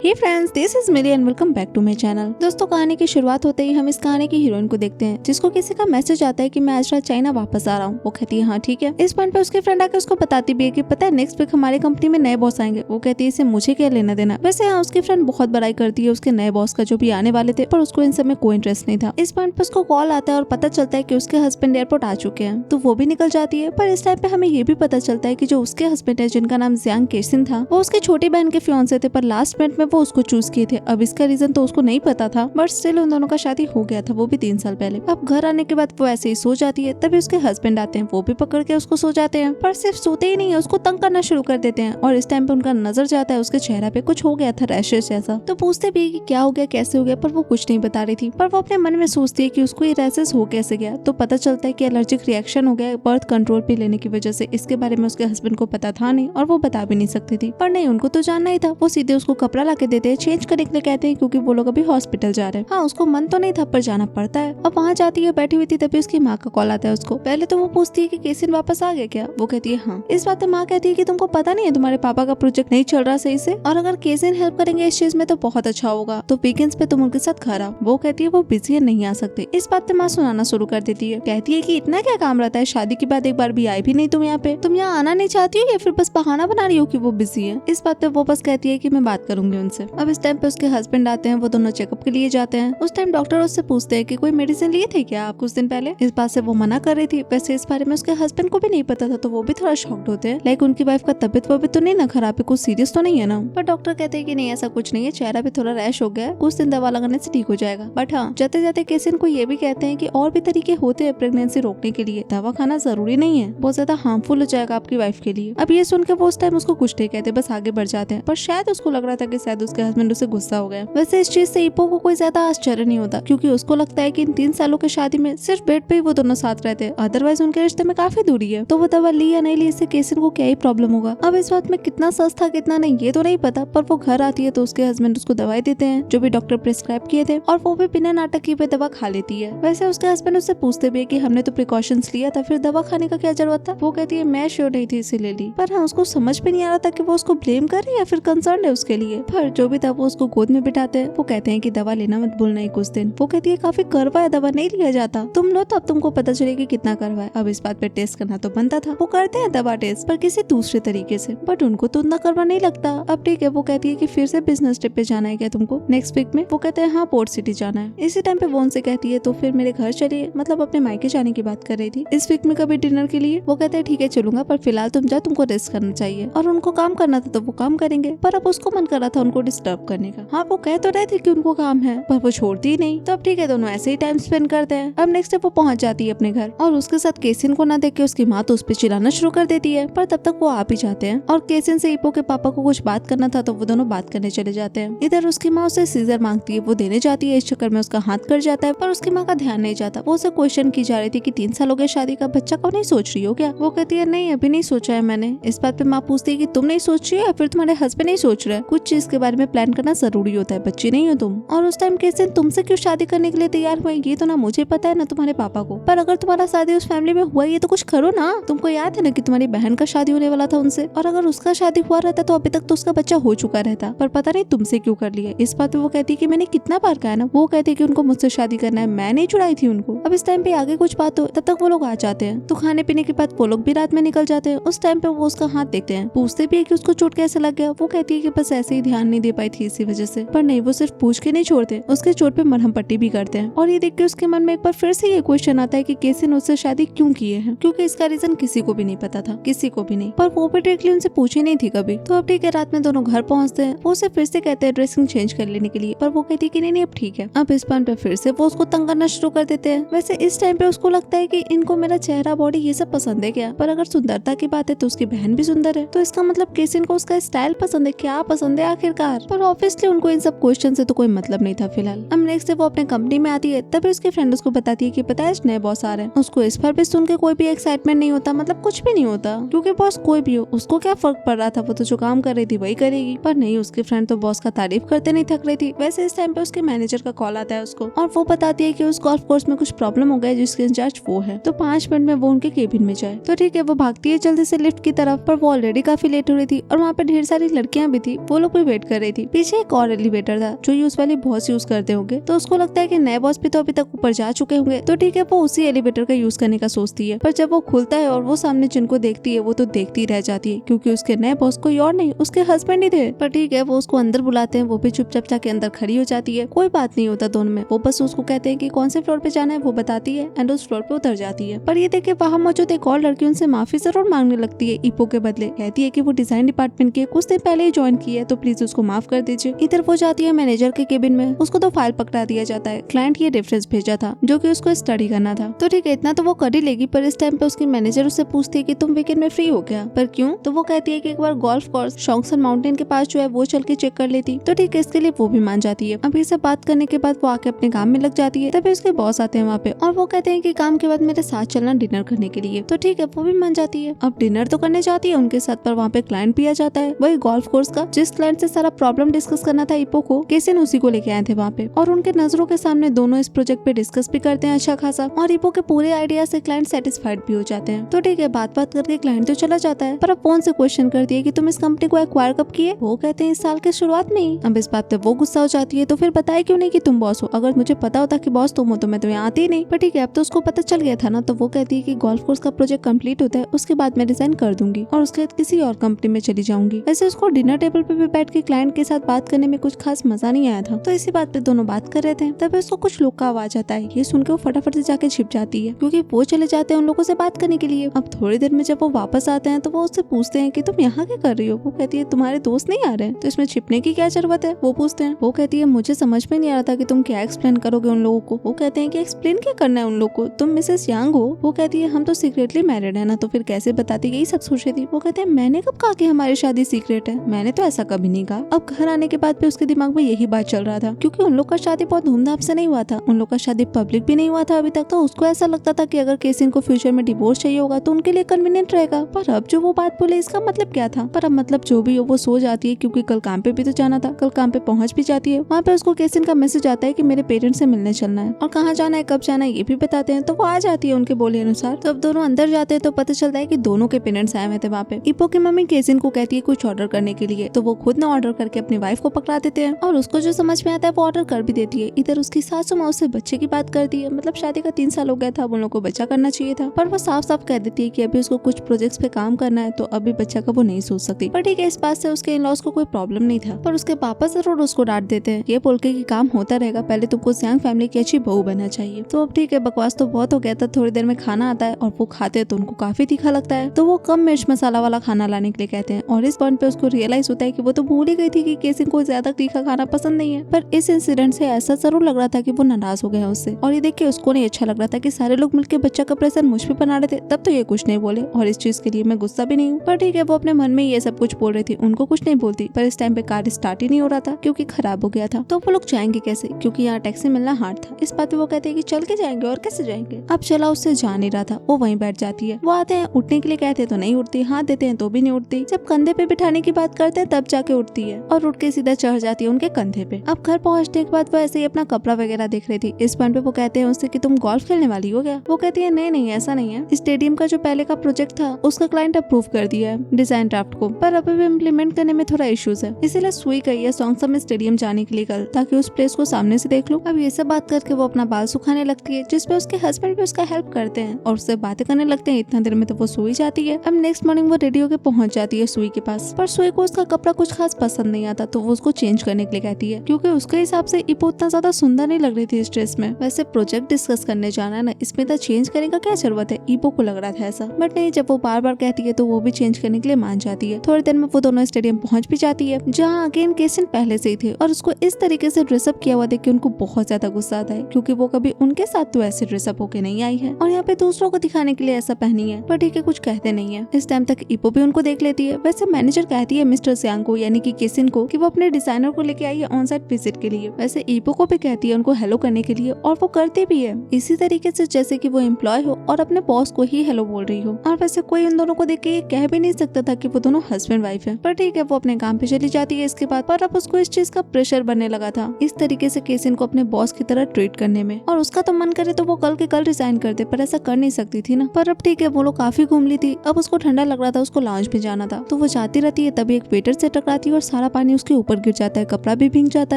Hey friends, this is Mili and welcome back to my channel. दोस्तों, कहानी की शुरुआत होते ही हम इस कहानी की हीरोइन को देखते हैं, जिसको किसी का मैसेज आता है कि मैं आज रात चाइना वापस आ रहा हूँ। वो कहती है हाँ ठीक है। इस पॉइंट पे उसकी फ्रेंड आकर उसको बताती भी है कि पता है नेक्स्ट वीक हमारी कंपनी में नए बॉस आएंगे। वो कहती है इसे मुझे क्या लेना देना। वैसे यहाँ उसकी फ्रेंड बहुत बड़ाई करती है उसके नए बॉस का जो भी आने वाले थे, पर उसको इन सब में कोई इंटरेस्ट नहीं था। इस पॉइंट पे उसको कॉल आता है और पता चलता है कि उसके हस्बैंड एयरपोर्ट आ चुके हैं, तो वो भी निकल जाती है। पर इस टाइम पे हमें ये भी पता चलता है कि जो उसके हस्बैंड है जिनका नाम जियांग केसिन था, वो उसकी छोटी बहन के फियांसे थे, पर लास्ट मिनट में वो उसको चूज किए थे। अब इसका रीजन तो उसको नहीं पता था, बट स्टिल उन दोनों का शादी हो गया था, वो भी 3 साल पहले। अब घर आने के बाद वो ऐसे ही सो जाती है, तभी उसके हस्बैंड आते हैं, वो भी पकड़ के उसको सो जाते हैं। पर सिर्फ सोते ही नहीं है, उसको तंग करना शुरू कर देते हैं। और इस टाइम पे उनका नजर जाता है उसके चेहरा पे, कुछ हो गया था रैशेस जैसा। तो पूछते भी कि क्या हो गया, कैसे हो गया, पर वो कुछ नहीं बता रही थी। पर वो अपने मन में सोचती है कि उसको ये रैशेस हो कैसे गया। तो पता चलता है कि एलर्जिक रिएक्शन हो गया बर्थ कंट्रोल पे लेने की वजह से। इसके बारे में उसके हस्बैंड को पता था नहीं और वो बता भी नहीं सकती थी। पर नहीं, उनको तो जानना ही था। वो सीधे उसको कपड़ा ला के देते हैं, चेंज करने के लिए कहते हैं, क्योंकि वो लोग अभी हॉस्पिटल जा रहे हैं। हाँ, उसको मन तो नहीं था पर जाना पड़ता है। अब वहाँ जाती है, बैठी हुई थी, तभी उसकी माँ का कॉल आता है उसको। पहले तो वो पूछती है कि केसिन वापस आ गया क्या। वो कहती है हाँ। इस बात पे माँ कहती है कि तुमको पता नहीं है तुम्हारे पापा का प्रोजेक्ट नहीं चल रहा सही से, और अगर केसिन हेल्प करेंगे इस चीज में तो बहुत अच्छा होगा, तो वीकेंड्स पे तुम उनके साथ घर आओ। वो कहती है वो बिजी है, नहीं आ सकते। इस बात पे माँ सुनाना शुरू कर देती है, कहती है कि इतना क्या काम रहता है, शादी के बाद एक बार भी आई भी नहीं तुम यहाँ पे, तुम यहाँ आना नहीं चाहती हो या फिर बस बहाना बना रही हो कि वो बिजी है। इस बात पे वो बस कहती है कि मैं बात करूंगी उनसे। अब इस टाइम पे उसके हस्बैंड आते हैं, वो दोनों चेकअप के लिए जाते हैं। उस टाइम डॉक्टर उससे पूछते हैं कि कोई मेडिसिन लिए थे क्या आप कुछ दिन पहले। इस बात से वो मना कर रही थी। वैसे इस बारे में उसके हस्बैंड को भी नहीं पता था, तो वो भी थोड़ा शॉक्ड होते हैं। लाइक उनकी वाइफ का तबियत वबियत तो नहीं ना खराब है, कुछ सीरियस तो नहीं है ना। पर डॉक्टर कहते हैं कि नहीं ऐसा कुछ नहीं है, चेहरा पे थोड़ा रैश हो गया है, कुछ दिन दवा लगाने से ठीक हो जाएगा। बट हाँ, जाते जाते केसिन को ये भी कहते हैं कि और भी तरीके होते हैं प्रेगनेंसी रोकने के लिए, दवा खाना जरूरी नहीं है, बहुत ज्यादा हार्मफुल हो जाएगा आपकी वाइफ के लिए। अब ये सुन के वो उस टाइम उसको कुछ नहीं कहते, बस आगे बढ़ जाते हैं। पर शायद उसको लग रहा था कि शायद उसके हस्बैंड उसे गुस्सा हो गया। वैसे इस चीज से इपो को कोई ज्यादा आश्चर्य नहीं होता, क्योंकि उसको लगता है कि इन 3 सालों की शादी में सिर्फ बेड पे ही वो दोनों साथ रहते हैं, अदरवाइज उनके रिश्ते में काफी दूरी है। तो वो दवा ली या नहीं ली, इससे केसिन को क्या ही प्रॉब्लम होगा। अब इस बात में कितना सच था कितना नहीं ये तो नहीं पता, पर वो घर आती है तो उसके हस्बैंड उसको दवाई देते हैं जो भी डॉक्टर प्रिस्क्राइब किए थे, और वो भी बिना नाटक किए दवा खा लेती है। वैसे उसके हस्बैंड उससे पूछते भी है कि हमने तो प्रिकॉशंस लिया था, फिर दवा खाने का क्या जरूरत था। वो कहती है मैं श्योर नहीं थी इसीलिए ली। पर हाँ, उसको समझ में नहीं आ रहा था कि वो उसको ब्लेम कर रही है या फिर कंसर्न है उसके लिए। पर जो भी था वो उसको गोद में बिठाते हैं। वो कहते हैं कि दवा लेना मत भूलना ही कुछ दिन। वो कहती है काफी करवा है, दवा नहीं लिया जाता, तुम लो तो अब तुमको पता चलेगी कितना करवा है। अब इस बात पे टेस्ट करना तो बनता था। वो करते हैं दवा टेस्ट, पर किसी दूसरे तरीके से, बट उनको तो उतना करवा नहीं लगता। अब ठीक है, वो कहती है कि फिर से बिजनेस ट्रिप पे जाना है क्या तुमको नेक्स्ट वीक में। वो कहते हैं हाँ, पोर्ट सिटी जाना है। इसी टाइम पे वो उनसे कहती है तो फिर मेरे घर चलिए, मतलब अपने मायके जाने की बात कर रही थी इस वीक में कभी डिनर के लिए। वो कहते हैं ठीक है चलूंगा, पर फिलहाल तुम जाओ, तुमको रेस्ट करना चाहिए। और उनको काम करना था तो वो काम करेंगे, पर अब उसको मन कर रहा था उनको डिस्टर्ब करने का। हाँ, वो कह तो रहे थे कि उनको काम है, पर वो छोड़ती ही नहीं। तो अब ठीक है, दोनों ऐसे ही टाइम स्पेंड करते हैं। अब नेक्स्ट डे वो पहुंच जाती है अपने घर, और उसके साथ केसिन को ना देख के उसकी माँ तो उस पर चिल्लाना शुरू कर देती है। पर तब तक वो आ भी जाते हैं, और केसिन से इपो के पापा को कुछ बात करना था, तो वो दोनों बात करने चले जाते हैं। इधर उसकी माँ उसे सीजर मांगती है, वो देने जाती है, इस चक्कर में उसका हाथ कट जाता है। पर उसकी माँ का ध्यान नहीं जाता। वो उसे क्वेश्चन की जा रही थी कि 3 साल हो गए शादी का, बच्चा कब नहीं सोच रही हो क्या। वो कहती है नहीं, अभी नहीं सोचा है मैंने। इस बात पे माँ पूछती है कि तुम नहीं सोच रही हो या फिर तुम्हारे हस्बैंड नहीं सोच रहे। कुछ चीज के बारे में प्लान करना जरूरी होता है, बच्ची नहीं हो तुम। और उस टाइम केसिन तुमसे क्यों शादी करने के लिए तैयार हुए ये तो ना मुझे पता है ना तुम्हारे पापा को, पर अगर तुम्हारा शादी उस फैमिली में हुआ ये तो कुछ करो ना। तुमको याद है ना कि तुम्हारी बहन का शादी होने वाला था उनसे, और अगर उसका शादी हुआ रहता तो अभी तक तो उसका बच्चा हो चुका रहता, पर पता नहीं तुमसे क्यों कर लिया। इस बात पे वो कहती है कि मैंने कितना बार कहा ना। वो कहती है कि उनको मुझसे शादी करना है, मैं नहीं छुड़ाई थी उनको। अब इस टाइम पे आगे कुछ बात हो, तब तक वो लोग आ जाते हैं। तो खाने पीने के बाद वो लोग भी रात में निकल जाते हैं। उस टाइम पे वो उसका हाथ देखते हैं, पूछते भी है कि उसको चोट कैसे लग गया। वो कहती है कि बस ऐसे ही ध्यान नहीं दे पाई थी इसी वजह से। पर नहीं, वो सिर्फ पूछ के नहीं छोड़ते, उसके चोट पे मरहम पट्टी भी करते हैं। और ये देख के उसके मन में एक बार फिर से ये क्वेश्चन आता है कि केसिन उससे शादी क्यों किए हैं, क्योंकि इसका रीजन किसी को भी नहीं पता था, किसी को भी नहीं। पर वो भी डायरेक्टली उनसे पूछी नहीं थी कभी। तो अब ठीक है, रात में दोनों घर पहुंचते हैं। वो उसे फिर से कहते हैं ड्रेसिंग चेंज कर लेने के लिए, पर वो कहती है कि नहीं अब ठीक है। अब इस पॉइंट पे फिर से वो उसको तंग करना शुरू कर देते हैं। वैसे इस टाइम पे उसको लगता है कि इनको मेरा चेहरा बॉडी ये सब पसंद है क्या, पर अगर सुंदरता की बात है तो उसकी बहन भी सुंदर है, तो इसका मतलब केसिन को उसका स्टाइल पसंद है, क्या पसंद है आखिरकार। पर ऑब्वियसली उनको इन सब क्वेश्चन से तो कोई मतलब नहीं था फिलहाल। अब नेक्स्ट डे वो अपने कंपनी में आती है, तभी उसकी फ्रेंड उसको बताती है कि पता है नए बॉस आ रहे हैं। उसको इस पर भी सुन के कोई भी एक्साइटमेंट नहीं होता, मतलब कुछ भी नहीं होता, क्योंकि बॉस कोई भी हो उसको क्या फर्क पड़ रहा था, वो तो जो काम कर रही थी वही करेगी। पर नहीं, उसकी फ्रेंड तो बॉस का तारीफ करते नहीं थक रही थी। वैसे इस टाइम पे उसके मैनेजर का कॉल आता है उसको, और वो बताती है कि उस गोल्फ कोर्स में कुछ प्रॉब्लम हो गया जिसके इंचार्ज वो है, तो 5 मिनट में वो उनके केबिन में जाए। तो ठीक है, वो भागती है जल्दी से लिफ्ट की तरफ, पर वो ऑलरेडी काफी लेट हो रही थी और वहाँ पे ढेर सारी लड़कियां भी थी, वो लोग भी वेट कर रही थी। पीछे एक और एलिवेटर था जो यूज वाली बॉस यूज करते होंगे, तो उसको लगता है कि नए बॉस भी तो अभी तक ऊपर जा चुके होंगे, तो ठीक है वो उसी एलिवेटर का यूज करने का सोचती है। पर जब वो खुलता है और वो सामने जिनको देखती है वो तो देखती रह जाती है, क्योंकि उसके नए बॉस कोई और नहीं उसके हस्बैंड ही थे। पर ठीक है वो उसको अंदर बुलाते हैं, वो भी चुपचाप जाके अंदर खड़ी हो जाती है। कोई बात नहीं होता दोनों में, वो बस उसको कहते हैं कि कौन से फ्लोर पे जाना है वो बताती है एंड उस फ्लोर पे उतर जाती है। पर ये देखे वहाँ मौजूद एक और लड़की उनसे माफी जरूर मांगने लगती है ईपो के बदले। कहती है कि वो डिजाइन डिपार्टमेंट के कुछ दिन पहले ही ज्वाइन की है, तो प्लीज उसको माफ कर दीजिए। इधर वो जाती है मैनेजर के केबिन में, उसको तो फाइल पकड़ा दिया जाता है। क्लाइंट ये रेफरेंस भेजा था जो कि उसको स्टडी करना था, तो ठीक है इतना तो वो कर ही लेगी। पर इस टाइम पे उसकी मैनेजर उससे पूछती है कि तुम वीकेंड में फ्री हो क्या? पर क्यों? तो वो कहती है कि एक बार गोल्फ कोर्स शॉन्गसन माउंटेन के पास जो है वो चल के चेक कर लेती। तो ठीक है इसके लिए वो भी मान जाती है। अब ये सब बात करने के बाद वो आके अपने काम में लग जाती है। तभी उसके बॉस आते हैं वहाँ पे और वो कहते हैं कि काम के बाद मेरे साथ चलना डिनर करने के लिए। तो ठीक है वो भी मान जाती है। अब डिनर तो करने जाती है उनके साथ, पर वहाँ पे क्लाइंट भी आ जाता है, वही गोल्फ कोर्स का जिस क्लाइंट से सारा प्रॉब्लम डिस्कस करना था ईपो को, केसिन उसी को लेके आए थे वहाँ पे। और उनके नजरों के सामने दोनों इस प्रोजेक्ट पे डिस्कस भी करते हैं अच्छा खासा, और ईपो के पूरे आइडिया से क्लाइंट सेटिस्फाइड भी हो जाते हैं। तो ठीक है बात करके क्लाइंट तो चला जाता है, पर अब फोन से क्वेश्चन करती है कि तुम इस कंपनी को एक्वायर कब किए? वो कहते हैं इस साल के शुरुआत में ही। अब इस बात पे वो गुस्सा हो जाती है, तो फिर बताए क्यों नहीं कि तुम बॉस हो? अगर मुझे पता होता कि बॉस तुम हो तो मैं तो यहाँ आती ही नहीं। पर ठीक है अब तो उसको पता चल गया था ना। तो वो कहती है कि गोल्फ कोर्स का प्रोजेक्ट कंप्लीट होता है उसके बाद मैं रिजाइन कर दूंगी और उसके बाद किसी और कंपनी में चली जाऊंगी। वैसे उसको डिनर टेबल पे भी बैठ के क्लाइंट के साथ बात करने में कुछ खास मजा नहीं आया था, तो इसी बात पे दोनों बात कर रहे थे। तभी उसको कुछ लोग का आवाज आता है। ये सुन के वो फटाफट से जाके छिप जाती है, क्योंकि वो चले जाते हैं उन लोगों से बात करने के लिए। अब थोड़ी देर में जब वो वापस आते हैं तो वो उससे पूछते हैं कि तुम यहाँ क्या कर रही हो? वो कहती है तुम्हारे दोस्त नहीं आ रहे हैं तो इसमें छिपने की क्या जरूरत है? वो पूछते हैं। वो कहती है मुझे समझ में नहीं आ रहा था कि तुम क्या एक्सप्लेन करोगे उन लोगों को। वो कहते हैं कि एक्सप्लेन क्या करना है उन लोग को, तुम मिसेस यांग हो। वो कहती है हम तो सीक्रेटली मैरिड है ना, तो फिर कैसे बताती? यही सब सोच रही थी। वो कहते हैं मैंने कब कहा कि हमारी शादी सीक्रेट है? मैंने तो ऐसा कभी नहीं कहा। अब घर आने के बाद भी उसके दिमाग में यही बात चल रहा था, क्योंकि उन लोग का शादी बहुत धूमधाम से नहीं हुआ था, उन लोग का शादी पब्लिक भी नहीं हुआ था अभी तक। तो उसको ऐसा लगता था कि अगर केसिन को फ्यूचर में डिवोर्स चाहिए होगा तो उनके लिए कन्वीनियंट रहेगा। पर अब जो वो बात बोले इसका मतलब क्या था? पर अब मतलब जो भी हो वो सो जाती है, क्योंकि कल काम पे भी तो जाना था। कल काम पे पहुंच भी जाती है। वहाँ पे उसको केसिन का मैसेज आता है कि मेरे पेरेंट्स से मिलने चलना है और कहाँ जाना है कब जाना है ये भी बताते हैं। तो वो आ जाती है उनके बोले अनुसार। तो अब दोनों अंदर जाते हैं तो पता चलता है कि दोनों के पेरेंट्स आए हुए थे वहाँ पे। ईपो की मम्मी केसिन को कहती है कुछ ऑर्डर करने के लिए, तो वो खुद ना ऑर्डर करके अपनी वाइफ को पकड़ा देते हैं और उसको जो समझ में आता है वो ऑर्डर कर भी देती है। इधर उसकी सासू माँ उससे बच्चे की बात करती है, मतलब शादी का 3 साल हो गया था, अब उन लोग को बच्चा करना चाहिए था। पर वो साफ साफ कह देती है कि अभी उसको कुछ प्रोजेक्ट्स पे काम करना है, तो अभी बच्चा का वो नहीं सोच सकती। पर ठीक है इस बात से उसके इन लॉज को कोई प्रॉब्लम नहीं था, पर उसके पापा जरूर उसको डांट देते हैं, ये बोल के कि काम होता रहेगा, पहले तुमको यांग फैमिली की अच्छी बहू बनना चाहिए। तो अब ठीक है बकवास तो बहुत हो गया था। थोड़ी देर में खाना आता है और वो खाते हैं तो उनको काफी तीखा लगता है, तो वो कम मिर्च मसाला वाला खाना लाने के लिए कहते हैं। और इस पॉइंट पे उसको रियलाइज होता है कि वो तो भूल ही गई थी कि केसिन को ज्यादा तीखा खाना पसंद नहीं है। पर इस इंसिडेंट से ऐसा जरूर लग रहा था कि वो नाराज हो गया उससे, और ये देख के उसको नहीं अच्छा लग रहा था कि सारे लोग मिलकर बच्चा का प्रेशर मुझ पे बना रहे थे। तब तो ये कुछ नहीं बोले और इस चीज के लिए मैं गुस्सा भी नहीं हूँ। पर ठीक है वो अपने मन में ये सब कुछ बोल रही थी, उनको कुछ नहीं बोलती। पर इस टाइम पे कार स्टार्ट ही नहीं हो रहा था क्योंकि खराब हो गया था। तो वो लोग जाएंगे कैसे, क्योंकि यहाँ टैक्सी मिलना हार्ड था। इस बात पे वो कहते हैं कि चल के जाएंगे, और कैसे जाएंगे? अब चला उससे जा नहीं रहा था, वो वहीं बैठ जाती है। वो आते हैं उठने के लिए कहते हैं तो नहीं उठती, हाथ देते हैं तो भी नहीं उठती। जब कंधे पे बिठाने की बात करते हैं तब जाके उठती है और उठ के सीधा चढ़ जाती है उनके कंधे पे। अब घर पहुंचने के बाद वो ऐसे ही अपना कपड़ा वगैरह देख रही थी। इस पॉइंट पे वो कहते हैं उससे कि तुम गोल्फ खेलने वाली हो क्या? वो कहती है नहीं नहीं ऐसा नहीं है, स्टेडियम का जो पहले का प्रोजेक्ट था उसका क्लाइंट अप्रूव कर दिया है डिजाइन ड्राफ्ट को, पर अभी भी इम्प्लीमेंट करने में थोड़ा इश्यूज है, इसीलिए सुई गई है सॉन्गसम स्टेडियम जाने के लिए कल, ताकि उस प्लेस को सामने से देख लो। अब ये सब बात करके वो अपना बाल सुखाने लगती है, जिसपे उसके हस्बैंड भी उसका हेल्प करते हैं और उससे बातें करने लगते हैं। इतना देर में तो वो सोई जाती है। अब नेक्स्ट मॉर्निंग वो रेडी होकर पहुंच जाती है सुई के पास, पर सुई को उसका कपड़ा कुछ खास पसंद नहीं आता, तो वो उसको चेंज करने के लिए कहती है, क्योंकि उसके हिसाब से ईपो उतना ज्यादा सुंदर नहीं लग रही थी इस ड्रेस में। वैसे प्रोजेक्ट डिस्कस करने जाना है ना, इसमें तो चेंज करने का क्या जरूरत है, ईपो को लग रहा था ऐसा। बट नहीं, जब वो बार बार कहती है तो वो भी चेंज करने के लिए मान जाती है। थोड़ी देर में वो दोनों स्टेडियम पहुंच भी जाती है, जहाँ अगेन केसिन पहले से ही थे, और उसको इस तरीके से ड्रेसअप किया हुआ देख के उनको बहुत ज्यादा गुस्सा आता है, क्योंकि वो कभी उनके साथ तो ऐसे ड्रेसअप होके नहीं आई है, और यहाँ पे दूसरों को दिखाने के लिए ऐसा पहनी है। पर ठीक है कुछ कहते नहीं है। इस टाइम तक ईपो भी उनको देख लेती है। वैसे मैनेजर कहती है मिस्टर यांग को, यानी कि केसिन को, कि वो अपने डिजाइनर को लेके आई है ऑन साइट विजिट के लिए। वैसे ईपो को भी कहती है उनको हेलो करने के लिए, और वो करती भी है इसी तरीके से जैसे कि वो एम्प्लॉय हो और अपने बॉस को ही हेलो बोल रही हो। और वैसे कोई उन दोनों को देख के ये कह भी नहीं सकता था कि वो दोनों हस्बैंड वाइफ है। पर ठीक है वो अपने काम पे चली जाती है इसके बाद। पर अब उसको इस चीज का प्रेशर बनने लगा था, इस तरीके से केसिन को अपने बॉस की तरह ट्रीट करने में, और उसका तो मन करे तो वो कल के कल रिजाइन कर दे, पर ऐसा कर नहीं सकती थी ना। पर अब ठीक है वो लोग काफी घूम ली थी। अब उसको ठंडा लग रहा था, उसको लाउंज में जाना था, तो वो जाती रहती है। तभी एक वेटर से टकराती है और सारा पानी उसके ऊपर गिर जाता है, कपड़ा भी भीग जाता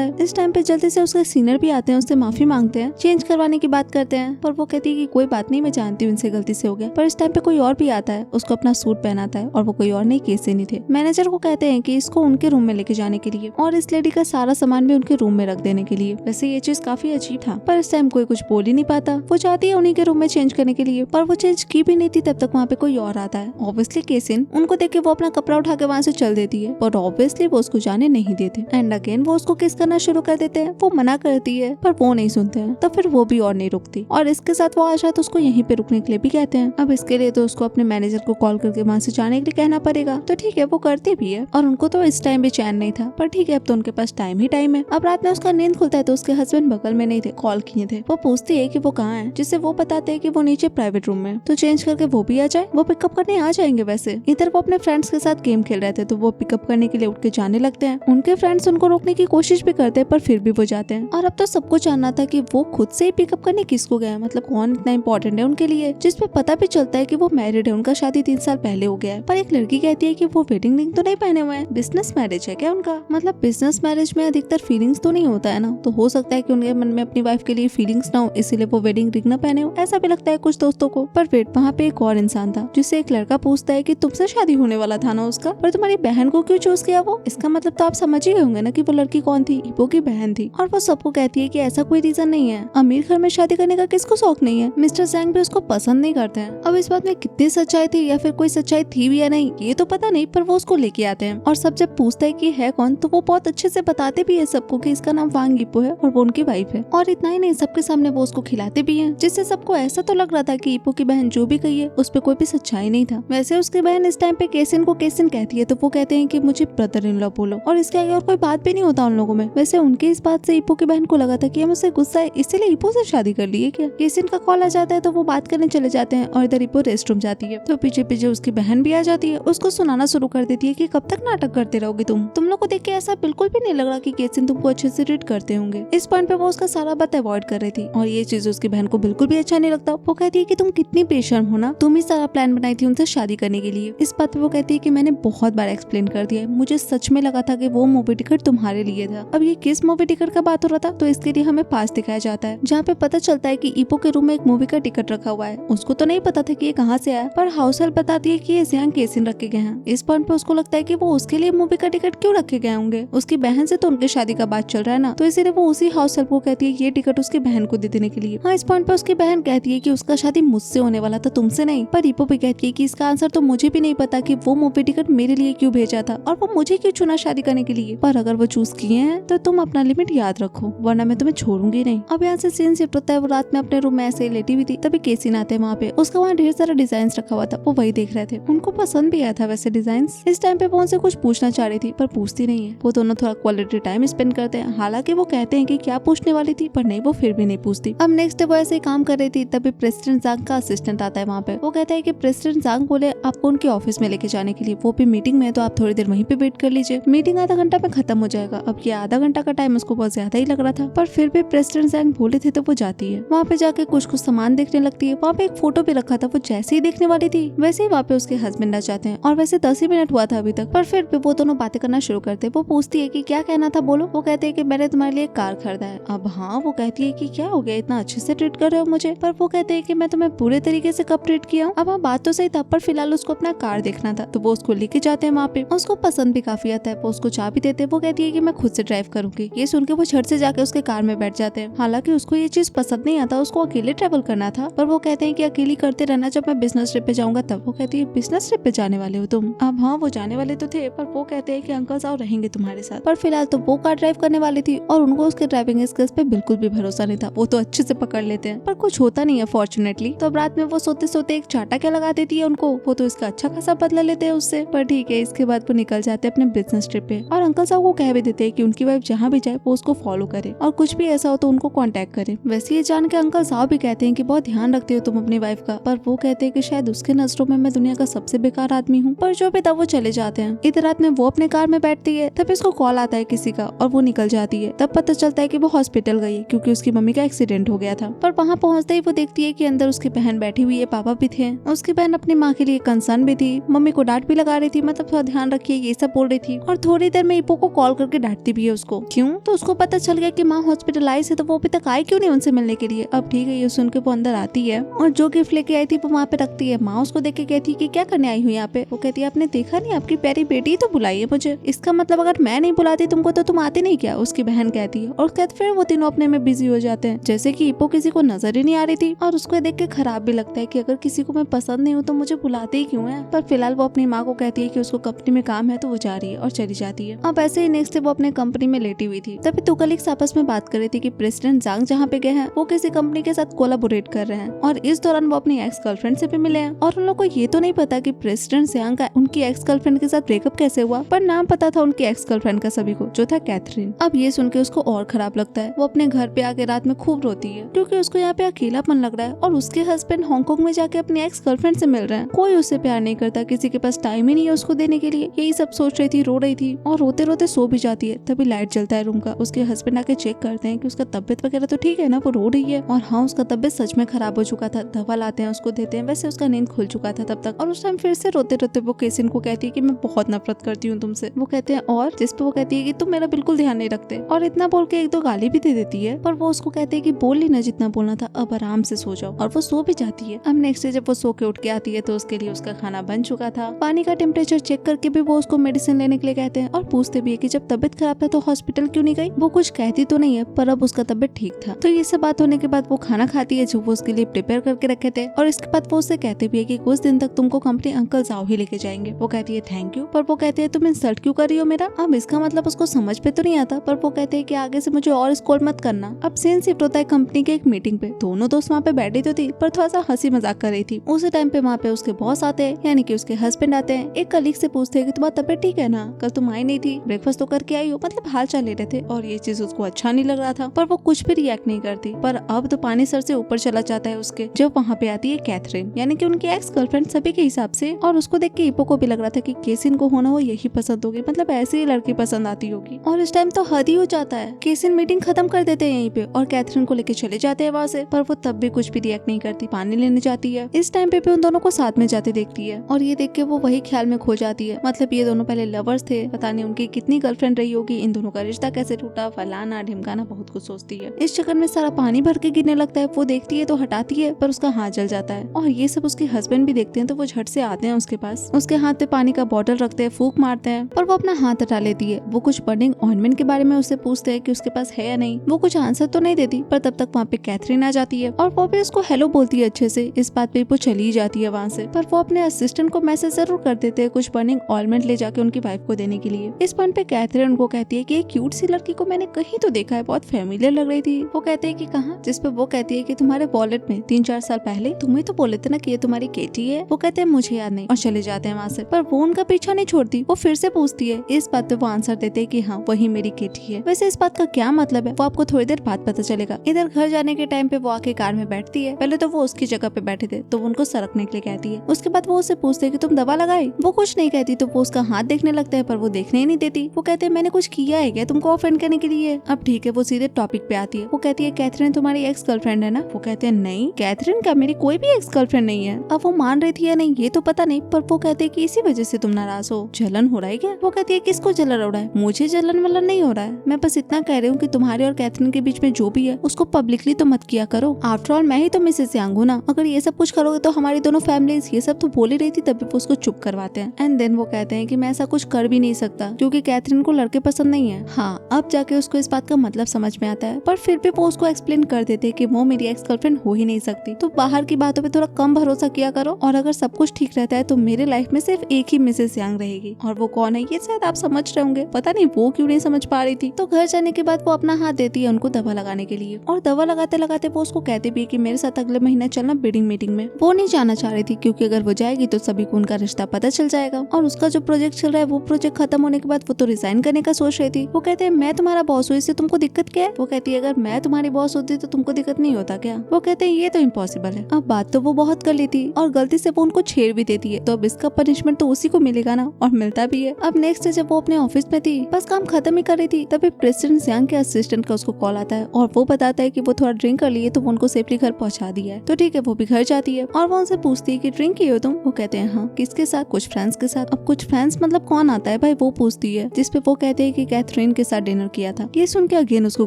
है। इस टाइम पे जल्दी से उसके सीनियर भी आते हैं, उससे माफी मांगते हैं, चेंज करवाने की बात करते हैं, पर वो कहती है कि कोई बात नहीं, मैं जानती हूँ इनसे गलती से हो गया। पर इस टाइम पे कोई और भी आता है, उसको अपना सूट पहनाता है और वो कोई और नहीं केसी नहीं थे। मैनेजर को कहते हैं कि इसको उनके रूम में लेके जाने के लिए और इस लेडी का सारा सामान भी उनके रूम में रख देने के लिए। वैसे ये चीज काफी अजीब था, पर इस टाइम कोई कुछ बोल ही नहीं पाता। वो चाहती है उन्हीं के रूम में चेंज करने के लिए, पर वो चेंज की भी नहीं थी तब तक वहाँ पे कोई और आता है। ऑब्वियसली केसिन उनको देख के वो अपना कपड़ा उठा के वहाँ से चल देती है, पर ऑब्वियसली वो उसको जाने नहीं देते। एंड अगेन वो उसको किस करना शुरू कर देते हैं। वो मना करती है पर वो नहीं सुनते हैं, तो फिर वो भी और नहीं रुकती और इसके साथ वो आशा तो उसको यहीं पे रुकने के लिए भी कहते हैं। अब इसके लिए तो उसको अपने मैनेजर को कॉल करके वहाँ से जाने के लिए कहना पड़ेगा। तो ठीक है, वो करती भी है और उनको तो इस टाइम भी चैन नहीं था, पर ठीक है अब तो उनके पास टाइम ही टाइम है। अब रात में उसका नींद खुलता है तो उसके हस्बैंड बगल में नहीं थे, कॉल किए थे। वो पूछती है कि वो कहाँ है, जिससे वो बताते हैं कि वो नीचे प्राइवेट रूम में, तो चेंज करके वो भी आ जाए। वो पिकअप करने आ जाएंगे। वैसे इधर वो अपने फ्रेंड्स के साथ गेम खेल रहे थे, तो वो पिकअप करने के लिए उठ के जाने लगते हैं। उनके फ्रेंड्स उनको रोकने की कोशिश भी करते हैं, पर फिर भी वो जाते हैं। और अब तो सबको जानना था कि वो खुद से ही पिकअप करने किसको गया, मतलब कौन इतना इम्पोर्टेंट है उनके लिए, जिसपे पता भी चलता है कि वो मैरिड है, उनका शादी 3 साल पहले हो गया है। पर एक लड़की कहती है कि वो वेडिंग रिंग तो नहीं पहने हुए हैं, बिजनेस मैरिज है क्या उनका, मतलब बिजनेस मैरिज में अधिकतर फीलिंग्स तो नहीं होता है ना, तो हो सकता है कि उनके मन में अपनी वाइफ के लिए फीलिंग्स ना हो, इसीलिए वो वेडिंग रिंग ना पहने हो, ऐसा भी लगता है कुछ दोस्तों को। पर वेट, वहाँ पे एक और इंसान था, जिससे एक लड़का पूछता है कि तुमसे शादी होने वाला था ना उसका, पर तुम्हारी बहन को क्यों चूज किया वो। इसका मतलब तो आप समझ ही गए होंगे ना कि वो लड़की कौन थी, इपो की बहन थी। और वो सबको कहती है कि ऐसा कोई रीजन नहीं है, अमीर घर में शादी करने का किसको शौक नहीं है, मिस्टर जैंग भी उसको पसंद नहीं करते हैं। अब इस बात में कितनी सच्चाई थी या फिर कोई सच्चाई थी भी या नहीं ये तो पता नहीं, पर वो उसको लेके आते हैं और सब जब पूछता है कि है कौन, तो वो बहुत अच्छे से बताते भी है सबको कि इसका नाम वांग इपो है और वो उनकी वाइफ है। और इतना ही नहीं, सबके सामने वो उसको खिलाते भी हैं, जिससे सबको ऐसा तो लग रहा था कि इपो की बहन जो भी कही है उस पर कोई भी सच्चाई नहीं था। वैसे उसकी बहन इस टाइम पे केसिन को केसिन कहती है, तो वो कहते हैं कि मुझे ब्रदर इन लॉ बोलो, और इसके आगे और कोई बात भी नहीं होता उन लोगों में। वैसे उनकी इस बात से इपो की बहन को लगा था कि हम उससे गुस्सा है, इसीलिए इपो से शादी कर लिए क्या। केसिन का कॉल आ जाता है तो वो बात करने चले जाते हैं और इधर इपो रेस्ट रूम जाती है, तो पीछे पीछे उसकी बहन भी आ जाती है, उसको सुनाना शुरू कर देती है कि कब तक नाटक करते रहोगे तुम लोग को देख के ऐसा बिल्कुल भी नहीं लग रहा कि केसिन तुमको अच्छे से ट्रीट करते होंगे। इस पॉइंट पे वो उसका सारा बात अवॉइड कर रही थी और ये चीज उसकी बहन को बिल्कुल भी अच्छा नहीं लगता। वो कहती है कि तुम कितनी बेशर्म हो ना, तुम ही सारा प्लान बनाई थी उनसे शादी करने के लिए। इस बात पे वो कहती है कि मैंने बहुत बार एक्सप्लेन कर दिया है, मुझे सच में लगा था कि वो मूवी टिकट तुम्हारे लिए था। अब ये किस मूवी टिकट का बात हो रहा था, तो इसके लिए हमें पास दिखाया जाता है, जहाँ पे पता चलता है कि इपो के रूम में एक मूवी का टिकट रखा हुआ है। उसको तो नहीं पता था कि ये कहाँ से आया, पर हाउस हेल्प बताती है कि ये यहाँ केसिन रखे गए हैं। इस पॉइंट पे उसको लगता है कि वो उसके लिए मूवी का टिकट क्यों रखे गए होंगे, उसकी बहन से तो उनकी शादी का बात चल रहा है ना, तो इसीलिए वो उसी हाउस हेल्प को कहती है ये टिकट उसकी बहन को दे देने के लिए। हाँ, इस पॉइंट पे उसकी बहन कहती है कि उसका शादी मुझसे होने वाला था, तुमसे नहीं। पर इपो भी कहती है कि इसका आंसर तो मुझे भी नहीं पता कि वो मूवी टिकट मेरे लिए क्यों भेजा था और वो मुझे क्यों चुना शादी करने के लिए, पर अगर वो चूज किए हैं तो तुम अपना लिमिट याद रखो, वरना मैं तुम्हें छोड़ूंगी नहीं। अब यहाँ से सीन शिफ्ट होता है, वो रात में अपने रूम में ऐसे ही लेटी हुई थी, तभी केसिन आते हैं वहाँ पे। उसका वहाँ ढेर सारा डिजाइन रखा हुआ था, वो वही देख रहे थे, उनको पसंद भी आया था वैसे डिजाइन। इस टाइम पे वो उनसे कुछ पूछना चाह रही थी पर पूछती नहीं है। वो दोनों थोड़ा क्वालिटी टाइम स्पेंड करते हैं, हालांकि वो कहते हैं कि क्या पूछने वाली थी, पर नहीं, वो फिर भी नहीं पूछती। अब नेक्स्ट डे वो ऐसे ही काम कर रही थी, तभी प्रेसिडेंट जांग का असिस्टेंट आता है वहाँ पे। वो कहता है कि प्रेसिडेंट जांग बोले आपको उनके ऑफिस में लेके जाने के लिए, वो भी मीटिंग में, तो आप थोड़ी देर वहीं पे वेट कर लीजिए, मीटिंग आधा घंटा में खत्म हो जाएगा। अब ये आधा घंटा का टाइम उसको बहुत ज्यादा ही लग रहा था, पर फिर भी प्रेसिडेंट जांग बोले थे तो वो जाती है। वहाँ पे जाके कुछ कुछ सामान देखने लगती है। वहाँ पे एक फोटो भी रखा था, वो जैसे ही देखने वाली थी वैसे ही वहाँ पे उसके हस्बैंड आ जाते हैं, और वैसे 10 ही मिनट हुआ था अभी तक, पर फिर भी वो दोनों बातें करना शुरू करते हैं। वो पूछती है कि क्या कहना था बोलो। वो कहते हैं कि मैंने तुम्हारे लिए कार खरीदा है। अब हाँ, वो कहती है कि क्या हो गया, इतना अच्छे से ट्रीट कर रहे हो मुझे, पर वो कहते हैं कि मैं तुम्हें पूरे तरीके से कब ट्रीट किया हूँ। अब हाँ, बात तो सही था, पर फिलहाल उसको अपना कार देखना था, तो वो उसको लेके जाते हैं वहाँ पे। उसको पसंद भी काफी आता है, वो उसको चाबी देते हैं। वो कहती है कि मैं खुद से ड्राइव करूंगी। ये सुन के वो झट से जाके उसके कार में बैठ जाते हैं। हालांकि उसको ये चीज पसंद नहीं आता, उसको अकेले ट्रेवल करना था, पर वो कहते हैं कि अकेली करते रहना, जब मैं बिजनेस ट्रिप पे जाऊंगा तब। वो कहती है बिजनेस ट्रिप पे जाने वाले हो तुम। अब हाँ, वो जाने वाले तो थे, पर वो कहते हैं कि अंकल साहब रहेंगे तुम्हारे साथ। पर फिलहाल तो वो कार ड्राइव करने वाली थी और उनको उसके ड्राइविंग स्किल्स पे बिल्कुल भी भरोसा नहीं था। वो तो अच्छे से पकड़ लेते हैं, पर कुछ होता नहीं है फॉर्चुनेटली। तो अब रात में वो सोते सोते एक चाटा क्या लगा देती है उनको। वो तो इसका अच्छा खासा बदला लेते हैं उससे, पर ठीक है। इसके बाद वो निकल जाते हैं अपने बिजनेस ट्रिप पे, और अंकल साहब को कह भी देते हैं कि उनकी वाइफ जहाँ भी जाए वो उसको फॉलो करे, और कुछ भी ऐसा हो तो उनको कॉन्टेक्ट करे। वैसे ये जान के अंकल साहब भी कहते हैं कि बहुत ध्यान रखते हो तुम अपनी वाइफ का, पर वो कहते हैं कि शायद उसके नजरों में मैं दुनिया का सबसे बेकार आदमी हूँ। पर जो भी तब वो चले जाते हैं। इधर रात में वो अपने कार में बैठती है, तब इसको कॉल आता है किसी का और वो निकल जाती है। तब पता चलता है कि वो हॉस्पिटल गई है क्योंकि उसकी मम्मी का एक्सीडेंट हो गया था। पर वहाँ पहुँचते ही वो देखती है कि अंदर उसकी बहन बैठी हुई है, पापा भी थे। उसकी बहन अपनी माँ के लिए कंसर्न भी थी, मम्मी को डांट भी लगा रही थी, मतलब थोड़ा ध्यान रखिए ये सब बोल रही थी। और और थोड़ी देर में इपो को कॉल करके डांटती भी है उसको। क्यों? तो उसको पता चल गया कि माँ हॉस्पिटलाइज है, तो वो अभी तक आई क्यों नहीं उनसे मिलने के लिए। अब ठीक है, ये सुन के वो अंदर आती है और जो गिफ्ट लेके आई थी वो वहाँ पे रखती है। माँ उसको देख के कहती है कि क्या करने आई हूँ यहाँ पे। वो कहती है आपने देखा नहीं, आपकी प्यारी बेटी तो बुलाई है मुझे, इसका मतलब अगर मैं नहीं बुलाती तुमको तो तुम आते नहीं क्या। उसकी बहन कहती है और कहते फिर वो तीनों अपने में बिजी हो जाते हैं, जैसे कि इपो किसी को नजर ही नहीं आ रही थी। और उसको देख के खराब भी लगता है कि अगर किसी को मैं पसंद नहीं हूँ तो मुझे बुलाते ही क्यों है। पर फिलहाल वो अपनी माँ को कहती है कि उसको कंपनी में काम है तो वो जा रही है और चली जाती है। अब ऐसे ही नेक्स्ट डे वो अपने कंपनी में लेटी हुई थी, तभी दो कलीग्स आपस में बात कर रही थी कि प्रेसिडेंट जांग जहाँ पे गए हैं वो किसी कंपनी के साथ कोलैबोरेट कर रहे हैं और इस दौरान वो अपनी एक्स गर्लफ्रेंड से भी मिले हैं। और उन लोग को ये तो नहीं पता कि प्रेसिडेंट जांग का उनकी एक्स गर्लफ्रेंड के साथ ब्रेकअप कैसे हुआ, पर नाम पता था उनकी एक्स गर्लफ्रेंड का सभी को, जो था कैथरीन। अब ये सुन के उसको और खराब लगता है। वो अपने घर पे आके रात में खूब रोती है क्योंकि उसको यहाँ पे अकेलापन लग रहा है और उसके हस्बैंड हांगकांग में जाके अपनी एक्स गर्लफ्रेंड से मिल रहे हैं। कोई उससे प्यार नहीं करता, किसी के पास टाइम ही नहीं है उसको देने के लिए। यही सब सोच रही थी, रो रही थी और रोते रोते सो भी जाती है। तभी लाइट जलता है रूम का। उसके हस्बैंड आके चेक करते हैं कि उसका तबियत वगैरह तो ठीक है ना, वो रो रही है। और हाँ, उसका तबियत सच में खराब हो चुका था। दवा लाते हैं, उसको देते हैं। वैसे उसका नींद खुल चुका था तब तक। और उस टाइम फिर से रोते रोते वो केसिन को कहती है कि मैं बहुत नफरत करती हूँ तुमसे। वो कहते हैं और, जिस पे वो कहती है कि तुम मेरा बिल्कुल ध्यान नहीं रखते, और इतना बोल के एक दो गाली भी दे देती है। पर वो उसको कहते हैं कि बोल ही ना जितना बोलना था, अब आराम से सो जाओ। और वो सो भी जाती है। अब नेक्स्ट डे जब वो सो के उठ के आती है तो उसके लिए उसका खाना बन चुका था। पानी का टेम्परेचर चेक करके भी वो उसको मेडिसिन लेने के लिए कहते हैं और पूछते भी है कि जब तबियत खराब था तो हॉस्पिटल क्यों नहीं गई। वो कुछ कहती तो नहीं है पर अब उसका तबियत ठीक था। तो ये सब बात होने के बाद वो खाना खाती है जो वो उसके लिए प्रिपेयर करके रखे थे। और इसके बाद वो उससे कहते भी है कि कुछ दिन तक तुमको कंपनी अंकल जाओ ही लेके जाएंगे। वो कहती है थैंक यू, पर वो कहते हैं तुम इंसल्ट क्यों कर रही हो मेरा। अब इसका मतलब उसको समझ पे तो नहीं आता, पर वो कहते हैं कि आगे से मुझे और स्कोर मत करना। अब सीन शिफ्ट होता है कंपनी के एक मीटिंग पे। दोनों दोस्त वहाँ पे बैठी तो थी पर थोड़ा सा हंसी मजाक कर रही थी। उसी टाइम पे वहाँ पे उसके बॉस आते हैं, यानी कि उसके हस्बैंड आते हैं। एक कलीग से पूछते हैं कि तुम्हारी तबियत ठीक है ना, कल तुम आई नहीं थी, ब्रेकफास्ट तो करके आई हो, मतलब हाल चाल ले रहे थे। और ये चीज उसको अच्छा नहीं लग रहा था, पर वो कुछ भी रिएक्ट नहीं करती। पर अब तो पानी सर से ऊपर चला जाता है उसके, जब वहाँ पे आती है कैथरीन, यानी कि उनकी एक्स गर्लफ्रेंड सभी के हिसाब से। और उसको देख के इपो को भी लग रहा था कि केसिन को होना वो यही पसंद होगी, मतलब ऐसी ही लड़की पसंद आती होगी। और इस टाइम तो हद ही हो जाता है। केसिन मीटिंग खत्म कर देते हैं यहीं पे और कैथरीन को लेके चले जाते हैं वहाँ से, पर वो तब भी कुछ भी रिएक्ट नहीं करती, पानी लेने जाती है। इस टाइम पे भी उन दोनों को साथ में जाते देखती है और ये देख के वो वही ख्याल में खो जाती है, मतलब ये दोनों पहले लवर्स थे, पता नहीं उनकी कितनी गर्लफ्रेंड रही होगी, इन दोनों का रिश्ता कैसे टूटा, फलाना ढिमकाना, बहुत कुछ सोचती है। इस चक्कर में सारा पानी भर के गिरने लगता है। वो देखती है तो हटाती है पर उसका हाथ जल जाता है और ये सब उसके हस्बैंड भी देखते हैं तो वो झट से आते हैं उसके पास। उसके हाथ पे पानी का बॉटल रखते हैं, फूंक मारते हैं पर वो अपना हाथ हटा लेती है। वो कुछ बर्निंग ऑइंटमेंट के बारे में उससे पूछते हैं कि उसके पास है या नहीं। वो कुछ आंसर तो नहीं देती, पर तब तक वहाँ पे कैथरीन आ जाती है और वो भी उसको हेलो बोलती है अच्छे से। इस बात पे वो चली जाती है वहाँ से, पर वो अपने असिस्टेंट को मैसेज जरूर कर देते हैं कुछ बर्निंग ऑइंटमेंट ले जाके उनकी वाइफ को देने के लिए। इस पॉइंट पे कैथरीन उनको कहती है कि एक क्यूट सी लड़की को मैंने कहीं तो देखा है, बहुत फेमिलियर लग रही थी। वो कहते हैं कि कहाँ, जिस पे वो कहती है कि तुम्हारे वॉलेट में 3-4 साल पहले तुम्हें तो बोले थे ना कि ये तुम्हारी केटी है। वो कहते हैं मुझे याद नहीं और चले जाते हैं वहाँ से। पर वो उनका पीछा नहीं छोड़ती, वो फिर से पूछती है। इस बात पे वो आंसर देते हैं कि हाँ वही मेरी केटी है। वैसे इस बात का क्या मतलब है वो आपको थोड़ी देर बाद पता चलेगा। इधर घर जाने के टाइम पे वो आके कार में बैठती है। पहले तो वो उसकी जगह पे बैठे थे तो वो उनको सरकने के लिए कहती है। उसके बाद वो उससे पूछते है कि तुम दवा लगाई। वो कुछ नहीं कहती तो वो उसका हाथ देखने लगता है पर वो देखने ही नहीं देती। वो कहते हैं मैंने कुछ किया है क्या तुमको ऑफेंड करने के लिए। अब ठीक है, वो सीधे टॉपिक पे आती है। वो कहती है कैथरीन तुम्हारी एक्स गर्लफ्रेंड है ना। वो कहते हैं नहीं कैथरीन का मेरी कोई भी एक्स गर्लफ्रेंड नहीं है। अब वो मान रही थी या नहीं ये तो पता नहीं, पर वो कहते हैं कि इसी वजह से तुम नाराज हो, जलन हो रहा है क्या। वो कहती है किसको जलन हो रहा है, मुझे जलन वलन नहीं हो रहा है। मैं बस इतना कह रही हूँ कि तुम्हारे और कैथरीन के बीच में जो भी है उसको पब्लिकली तो मत किया करो। आफ्टर ऑल मैं ही तो मिसेस यांग हूं ना, अगर ये सब कुछ करोगे तो हमारी दोनों फैमिलीज, ये सब तो बोल ही रही थी। तभी वो उसको चुप करवाते हैं एंड देन वो कहते हैं कि मैं ऐसा कुछ कर भी नहीं सकता क्योंकि कैथरीन को लड़के पसंद नहीं है। हाँ, अब जाके उसको इस बात का मतलब समझ में आता है, पर फिर भी वो उसको एक्सप्लेन कर देते हैं कि वो मेरी एक्स गर्लफ्रेंड हो ही नहीं सकती। तो बाहर की बातों पे थोड़ा कम भरोसा किया करो और अगर सब कुछ ठीक रहता है तो मेरे लाइफ में सिर्फ एक ही मिसेस यांग रहेगी। और वो कौन है ये शायद आप समझ रहे होंगे, पता नहीं वो क्यों नहीं समझ पा रही थी। तो घर जाने के बाद वो अपना हाथ देती है उनको दवा लगाने के लिए और दवा लगाते लगाते वो उसको कहती भी है कि मेरे साथ अगले महीने चलना बिडिंग मीटिंग में। वो नहीं जाना चाह रही थी क्योंकि अगर वो जाएगी तो सभी को उनका रिश्ता पता चल जाएगा और उसका जो प्रोजेक्ट चल रहा है वो प्रोजेक्ट खत्म होने के बाद वो तो रिजाइन करने का सोच रही थी। वो कहते हैं मैं तुम्हारा बॉस हूँ, इससे तुमको दिक्कत क्या है। वो कहती है अगर मैं तुम्हारी बॉस होती तो तुमको दिक्कत नहीं होता क्या। वो कहते हैं ये तो इम्पॉसिबल है। अब बात तो वो बहुत कर ली थी और गलती से वो उनको छेड़ भी देती है, तो अब इसका पनिशमेंट तो उसी को मिलेगा ना, और मिलता भी है। अब नेक्स्ट डे जब वो अपने ऑफिस में थी, बस काम खत्म ही कर रही थी, तभी प्रेसिडेंट यांग के असिस्टेंट का उसको कॉल आता है और वो बताता है कि वो थोड़ा ड्रिंक कर लिए तो वो उनको सेफली घर पहुंचा दिया है। तो ठीक है, वो भी घर जाती है और वो उनसे पूछती है कि ड्रिंक किए हो तुम। वो कहते हैं हाँ। किसके साथ? कुछ फ्रेंड्स के साथ। अब कुछ फ्रेंड्स मतलब कौन आता है भाई वो पूछती है, जिसपे वो कहते हैं कि कैथरीन के साथ डिनर किया था। ये सुन के अगेन उसको